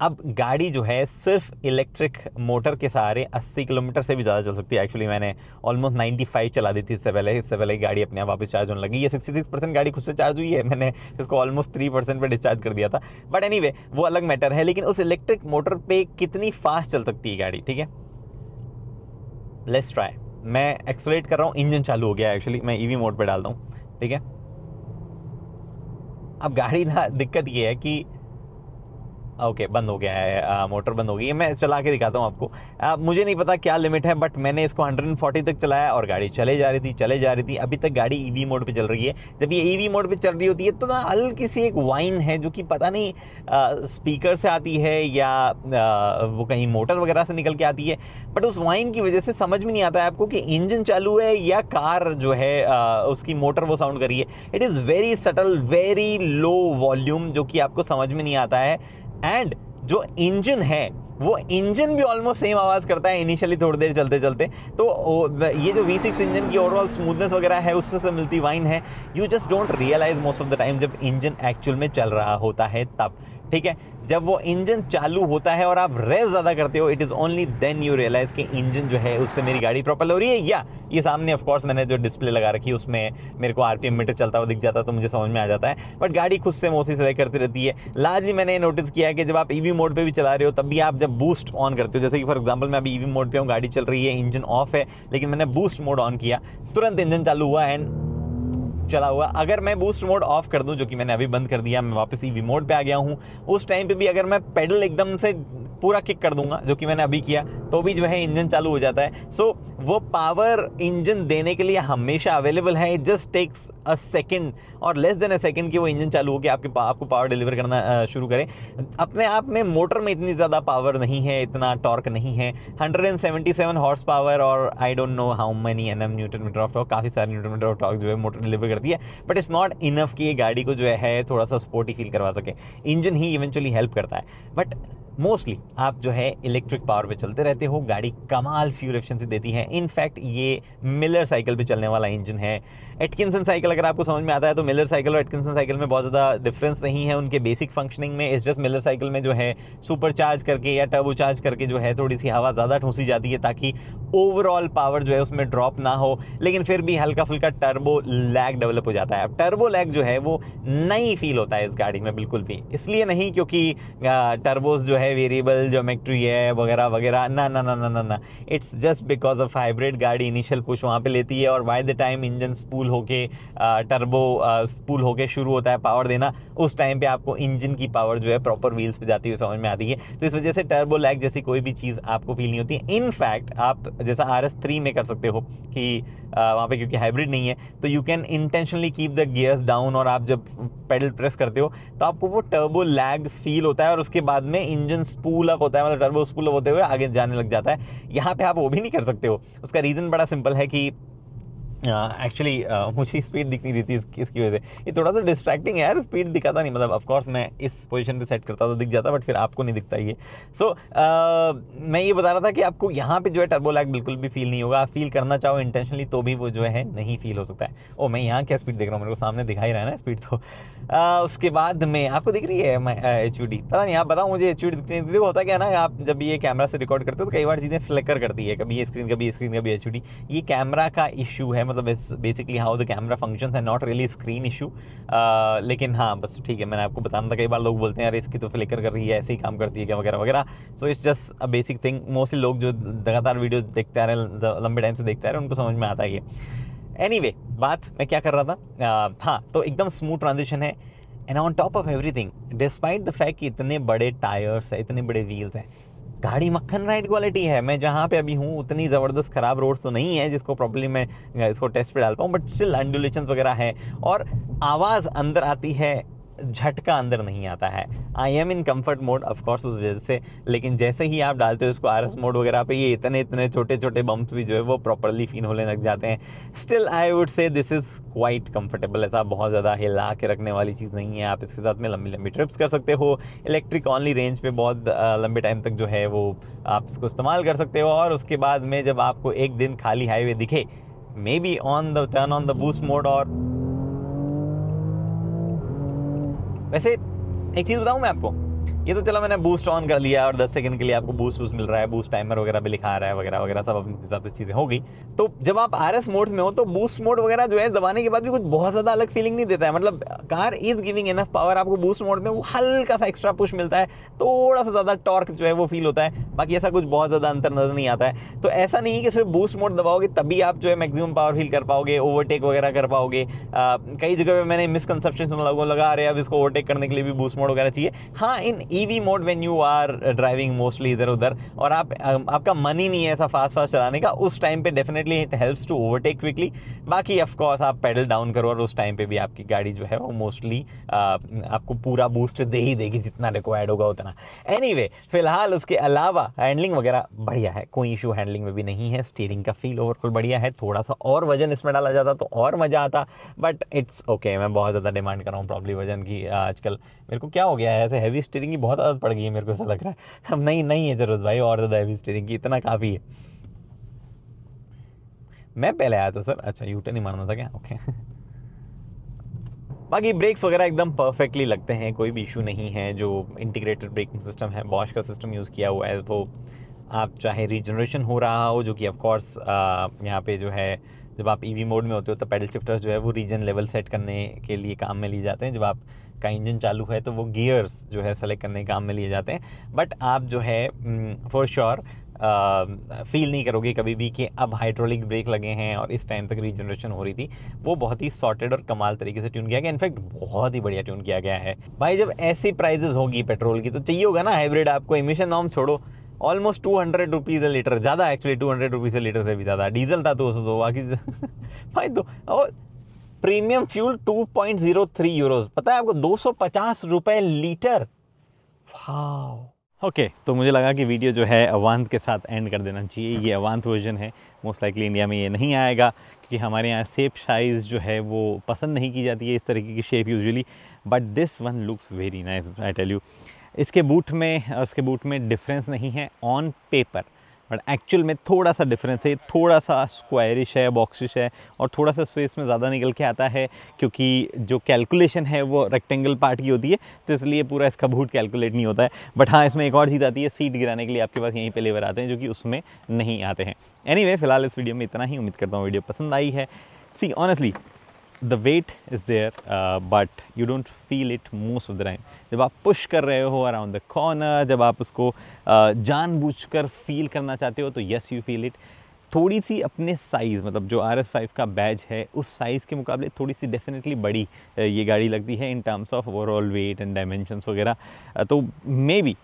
अब गाड़ी जो है सिर्फ इलेक्ट्रिक मोटर के सहारे 80 किलोमीटर से भी ज़्यादा चल सकती है। एक्चुअली मैंने ऑलमोस्ट 95 चला दी थी इससे पहले गाड़ी अपने आप वापस चार्ज होने लगी। ये 66% गाड़ी खुद से चार्ज हुई है, मैंने इसको ऑलमोस्ट 3% पे डिस्चार्ज कर दिया था। बट एनीवे, वो अलग मैटर है। लेकिन उस इलेक्ट्रिक मोटर पे कितनी फास्ट चल सकती है गाड़ी, ठीक है। Let's try. मैं एक्सलेरेट कर रहा हूँ, इंजन चालू हो गया है। एक्चुअली मैं ईवी मोड पे डालता हूँ, ठीक है। अब गाड़ी ना दिक्कत ये है कि ओके बंद हो गया है, मोटर बंद हो गई है। मैं चला के दिखाता हूँ आपको। मुझे नहीं पता क्या लिमिट है, बट मैंने इसको 140 तक चलाया और गाड़ी चले जा रही थी। अभी तक गाड़ी ईवी मोड पे चल रही है। जब ये ईवी मोड पे चल रही होती है तो ना हल्की सी एक वाइन है जो कि पता नहीं स्पीकर से आती है या वो कहीं मोटर वगैरह से निकल के आती है, बट उस वाइन की वजह से समझ में नहीं आता है आपको कि इंजन चालू है या कार जो है उसकी मोटर वो साउंड कर रही है। It is very subtle, very low volume, जो कि आपको समझ में नहीं आता है। एंड जो इंजन है वो इंजन भी ऑलमोस्ट सेम आवाज़ करता है इनिशियली थोड़ी देर चलते चलते। तो ये जो V6 इंजन की ओवरऑल स्मूथनेस वगैरह है उससे मिलती वाइन है। You just don't realise most of the time जब इंजन एक्चुअल में चल रहा होता है तब, ठीक है। जब वो इंजन चालू होता है और आप रेव ज़्यादा करते हो, it is only then you realise कि इंजन जो है उससे मेरी गाड़ी प्रोपेल हो रही है। या ये सामने ऑफ कोर्स मैंने जो डिस्प्ले लगा रखी है उसमें मेरे को RPM मीटर चलता हुआ दिख जाता है तो मुझे समझ में आ जाता है। बट गाड़ी खुद से मोस्टली सेलेक्ट करती रहती है। लार्जली मैंने ये नोटिस किया है कि जब आप ईवी मोड पे भी चला रहे हो तब भी आप जब बूस्ट ऑन करते हो, जैसे कि फॉर एग्जाम्पल मैं अभी ईवी मोड पे हूँ, गाड़ी चल रही है, इंजन ऑफ है, लेकिन मैंने बूस्ट मोड ऑन किया, तुरंत इंजन चालू हुआ एंड चला हुआ। अगर मैं बूस्ट मोड ऑफ कर दूं, जो कि मैंने अभी बंद कर दिया, मैं वापस ईवी मोड पे आ गया हूं, उस टाइम पे भी अगर मैं पेडल एकदम से पूरा किक कर दूंगा, जो कि मैंने अभी किया, तो भी जो है इंजन चालू हो जाता है। सो वो पावर इंजन देने के लिए हमेशा अवेलेबल है। It just takes a second और लेस देन अ सेकेंड कि वो इंजन चालू हो के आपको पावर डिलीवर करना शुरू करे। अपने आप में मोटर में इतनी ज़्यादा पावर नहीं है, इतना टॉर्क नहीं है। 177 हॉर्स पावर और I don't know how many NM newton metre of torque, काफ़ी सारे न्यूटन मीटर ऑफ टॉर्क जो है मोटर डिलीवर करती है। बट इट्स नॉट इनफ कि ये गाड़ी को जो है थोड़ा सा स्पोर्टी फील करवा सके। इंजन ही इवेंचुअली हेल्प करता है। बट मोस्टली आप जो है इलेक्ट्रिक पावर पे चलते रहते हो। गाड़ी कमाल फ्यूल एफिशिएंसी देती है। इनफैक्ट ये मिलर साइकिल पे चलने वाला इंजन है। एटकिंसन साइकिल अगर आपको समझ में आता है तो मिलर साइकिल और एटकिंसन साइकिल में बहुत ज़्यादा डिफरेंस नहीं है उनके बेसिक फंक्शनिंग में। इस जस्ट मिलर साइकिल में जो है सुपर चार्ज करके या टर्बो चार्ज करके जो है थोड़ी सी हवा ज़्यादा ठूंसी जाती है ताकि ओवरऑल पावर जो है उसमें ड्रॉप ना हो, लेकिन फिर भी हल्का फुल्का टर्बो लैग डेवलप हो जाता है। अब टर्बो लैग जो है वो नहीं फील होता है इस गाड़ी में बिल्कुल भी, इसलिए नहीं क्योंकि टर्बोस जो है वेरिएबल ज्योमेट्री है वगैरह वगैरह, ना ना ना ना ना ना, it's just because of hybrid गाड़ी इनिशियल पुश वहाँ पे लेती है और by the time engine spool होके टर्बो स्पूल होके शुरू होता है पावर देना, उस टाइम पे आपको इंजन की पावर जो है प्रॉपर व्हील्स पे जाती हुई समझ में आती है। तो इस वजह से टर्बो लैग जैसी कोई भी चीज़ आपको फील नहीं होती है। इनफैक्ट आप जैसा RS3 में कर सकते हो कि वहाँ पे क्योंकि हाइब्रिड नहीं है तो you can intentionally keep the gears down और आप जब पेडल प्रेस करते हो तो आपको वो टर्बो लैग फील होता है और उसके बाद में इंजन स्पूल अप होता है, मतलब टर्बो स्पूल अप होते हुए आगे जाने लग जाता है। यहाँ पे आप वो भी नहीं कर सकते हो। उसका रीज़न बड़ा सिंपल है कि एक्चुअली मुझे स्पीड दिख नहीं रही थी इसकी वजह से। ये थोड़ा सा डिस्ट्रैक्टिंग है यार, स्पीड दिखाता नहीं, मतलब ऑफकोर्स मैं इस पोजीशन पे सेट करता तो दिख जाता बट फिर आपको नहीं दिखता ये। सो मैं ये बता रहा था कि आपको यहाँ पे जो है टर्बो लैग बिल्कुल भी फील नहीं होगा। आप फील करना चाहो इंटेंशनली तो भी वो जो है नहीं फील हो सकता है। ओ मैं यहाँ क्या स्पीड देख रहा हूँ, मेरे को सामने दिखाई रहा है ना स्पीड। तो उसके बाद में आपको दिख रही है HUD, पता नहीं आप बताओ मुझे HUD दिखती है। होता क्या ना, आप जब ये कैमरा से रिकॉर्ड करते हो तो कई बार चीज़ें फ्लिकर करती है, कभी ये स्क्रीन कभी HUD। ये कैमरा का इशू है, मतलब basically how the camera functions है, नॉट रियली स्क्रीन इशू। लेकिन हाँ बस ठीक है, मैंने आपको बताना था। कई बार लोग बोलते हैं यार इसकी तो फ्लिकर कर रही है, ऐसे ही काम करती है क्या वगैरह वगैरह। So it's just a basic thing. Mostly लोग जो लगातार वीडियो देखते आ रहे हैं, लंबे टाइम से देखते आ रहे हैं, उनको समझ में आता है ये। एनीवे, बात मैं क्या कर रहा था, हाँ तो एकदम स्मूथ ट्रांजिशन है। And on top of everything, despite the fact कि इतने बड़े टायर्स है, इतने बड़े व्हील्स हैं, गाड़ी मक्खन राइड क्वालिटी है। मैं जहाँ पे अभी हूँ उतनी ज़बरदस्त ख़राब रोड्स तो नहीं है जिसको प्रॉपर्ली मैं इसको टेस्ट पे डाल पाऊँ, बट स्टिल अंडुलेशंस वगैरह है और आवाज़ अंदर आती है, झटका अंदर नहीं आता है। I am in comfort mode of course उस वजह से, लेकिन जैसे ही आप डालते हो इसको RS मोड वगैरह पे, ये इतने छोटे छोटे बम्प्स भी जो है वो प्रॉपरली फील होने लग जाते हैं। Still I would say this is quite comfortable. ऐसा बहुत ज़्यादा हिला के रखने वाली चीज़ नहीं है। आप इसके साथ में लंबी लंबी ट्रिप्स कर सकते हो। इलेक्ट्रिक ऑनली रेंज पे बहुत लंबे टाइम तक जो है वो आप इसको इस्तेमाल कर सकते हो। और उसके बाद में जब आपको एक दिन खाली हाईवे दिखे, may be on the turn on the boost mode. और वैसे एक चीज़ बताऊँ मैं आपको, ये तो चला मैंने बूस्ट ऑन कर लिया और 10 सेकंड के लिए आपको बूस्ट मिल रहा है, बूस्ट टाइमर वगैरह भी लिखा रहा है वगैरह वगैरह, सब अपने हिसाब से चीज़ें हो गई। तो जब आप RS मोड में हो तो बूस्ट मोड वगैरह जो है दबाने के बाद भी कुछ बहुत ज़्यादा अलग फीलिंग नहीं देता है। मतलब car is giving enough power, आपको बूस्ट मोड में वो हल्का सा एक्स्ट्रा पुश मिलता है, थोड़ा सा ज़्यादा टॉर्क जो है वो फील होता है, बाकी ऐसा कुछ बहुत ज़्यादा अंतर नजर नहीं आता है। तो ऐसा नहीं कि सिर्फ बूस्ट मोड दबाओगे तभी आप जो है मैक्सिमम पावर फील कर पाओगे, ओवरटेक वगैरह कर पाओगे। कई जगह पे मैंने मिसकंसेप्शन लोगों लगा रहे हैं अब इसको ओवरटेक करने के लिए भी बूस्ट मोड वगैरह चाहिए। हाँ, in EV mode when you are driving mostly इधर उधर और आपका मन ही नहीं है ऐसा फास्ट चलाने का, उस टाइम पे definitely it helps to overtake quickly. बाकी ऑफ कोर्स आप पेडल डाउन करो और उस टाइम पे भी आपकी गाड़ी जो है वो मोस्टली आपको पूरा बूस्ट दे ही देगी जितना रिक्वायर्ड होगा उतना। एनीवे, फिलहाल उसके अलावा हैंडलिंग वगैरह बढ़िया है, कोई इशू हैंडलिंग में भी नहीं है। स्टीयरिंग का फील ओवरऑल बढ़िया है। थोड़ा सा और वजन इसमें डाला जाता तो और मज़ा आता, बट इट्स ओके। मैं बहुत ज़्यादा डिमांड कर रहा हूँ प्रॉब्ली वजन की आजकल। मेरे को क्या हो गया है, ऐसे हैवी स्टीयरिंग की बहुत आदत पड़ गई है, मेरे को ऐसा लग रहा है। अब नहीं है ज़रूरत भाई और ज़्यादा हैवी स्टीयरिंग की, इतना काफ़ी है। मैं पहले आया था सर, अच्छा यूटर्न ही मारना था क्या, ओके। बाकी ब्रेक्स वगैरह एकदम परफेक्टली लगते हैं, कोई भी इशू नहीं है। जो इंटीग्रेटेड ब्रेकिंग सिस्टम है, बॉश का सिस्टम यूज़ किया हुआ है, तो आप चाहे रीजनरेशन हो रहा हो, जो कि ऑफ कोर्स यहाँ पे जो है जब आप EV मोड में होते हो तो पैडल शिफ्टर्स जो है वो रीजन लेवल सेट करने के लिए काम में लिए जाते हैं। जब आप का इंजन चालू है तो वो गियर्स जो है सेलेक्ट करने के काम में लिए जाते हैं। बट आप जो है फॉर श्योर फील नहीं करोगे कभी भी कि अब हाइड्रोलिक ब्रेक लगे हैं और इस टाइम तक रीजनरेशन हो रही थी। वो बहुत ही सॉर्टेड और कमाल तरीके से ट्यून किया गया, इनफैक्ट बहुत ही बढ़िया ट्यून किया गया है भाई। जब ऐसी प्राइजेस होगी पेट्रोल की तो चाहिए होगा ना हाइब्रिड आपको। एमिशन नॉर्म छोड़ो, ऑलमोस्ट 200 रुपीज़ अ लीटर, ज़्यादा एक्चुअली 200 रुपीज़ अ लीटर से भी ज़्यादा। डीजल था 200, बाकी भाई दो। और प्रीमियम फ्यूल 2.03 यूरोज, पता है आपको 250 रुपये लीटर। ओके, तो मुझे लगा कि वीडियो जो है अवांत के साथ एंड कर देना चाहिए। ये अवांत वर्जन है, मोस्ट लाइकली इंडिया में ये नहीं आएगा क्योंकि हमारे यहाँ शेप साइज़ जो है वो पसंद नहीं की जाती है इस तरीके की shape usually, but this one looks very nice, I tell you. इसके बूट में और उसके बूट में डिफरेंस नहीं है ऑन पेपर, बट एक्चुअल में थोड़ा सा डिफरेंस है, थोड़ा सा स्क्वायरिश है, बॉक्सिश है और थोड़ा सा स्पेस में ज़्यादा निकल के आता है, क्योंकि जो कैलकुलेशन है वो रेक्टेंगल पार्ट की होती है, तो इसलिए पूरा इसका बूट कैलकुलेट नहीं होता है। बट हाँ, इसमें एक और चीज़ आती है, सीट गिराने के लिए आपके पास यहीं पे लेवर आते हैं, जो कि उसमें नहीं आते हैं। एनीवे, फिलहाल इस वीडियो में इतना ही। उम्मीद करता हूँ वीडियो पसंद आई है। See honestly the weight is there, but you don't feel it most of the time. जब आप पुश कर रहे हो अराउंड द कॉर्नर, जब आप उसको जानबूझकर फील करना चाहते हो, तो यस यू फील इट। थोड़ी सी अपने साइज़, मतलब जो RS5 का बैज है उस साइज़ के मुकाबले थोड़ी सी डेफिनेटली बड़ी ये गाड़ी लगती है in terms of overall wait and dimensions वगैरह। तो may be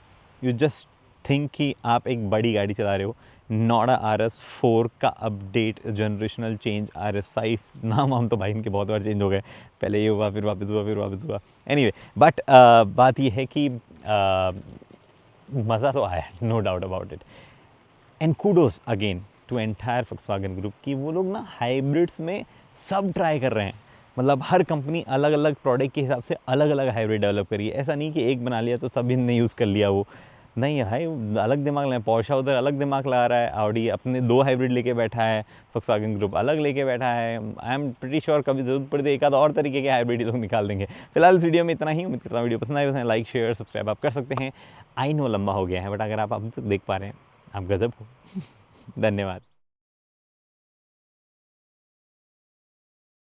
you just think कि आप एक बड़ी गाड़ी चला रहे हो। नोड़ा RS4 का अपडेट, जनरेशनल चेंज RS5, नाम हम तो भाई इनके बहुत बार चेंज हो गए, पहले ये हुआ फिर वापस हुआ फिर वापस हुआ। एनीवे, बट बात ये है कि मज़ा तो आया, no doubt about it. And kudos again to entire Volkswagen group की वो लोग ना हाइब्रिड्स में सब ट्राई कर रहे हैं। मतलब हर कंपनी अलग अलग प्रोडक्ट के हिसाब से अलग अलग हाइब्रिड डेवलप करी है। ऐसा नहीं कि एक बना लिया तो सभी ने यूज़ कर लिया, वो नहीं है भाई, अलग दिमाग लगाए। पोर्शा उधर अलग दिमाग लगा रहा है, ऑडी अपने 2 हाइब्रिड लेके बैठा है, Volkswagen ग्रुप अलग लेके बैठा है। आई एम प्रीटी श्योर कभी जरूरत पड़ी तो एक आध और तरीके के हाइब्रिड लोग निकाल देंगे। फिलहाल इस वीडियो में इतना ही। उम्मीद करता हूँ वीडियो पसंद आए, तो लाइक शेयर सब्सक्राइब आप कर सकते हैं। आई नो लंबा हो गया है, बट अगर आप अभी तक देख पा रहे हैं, आप गजब हो। धन्यवाद।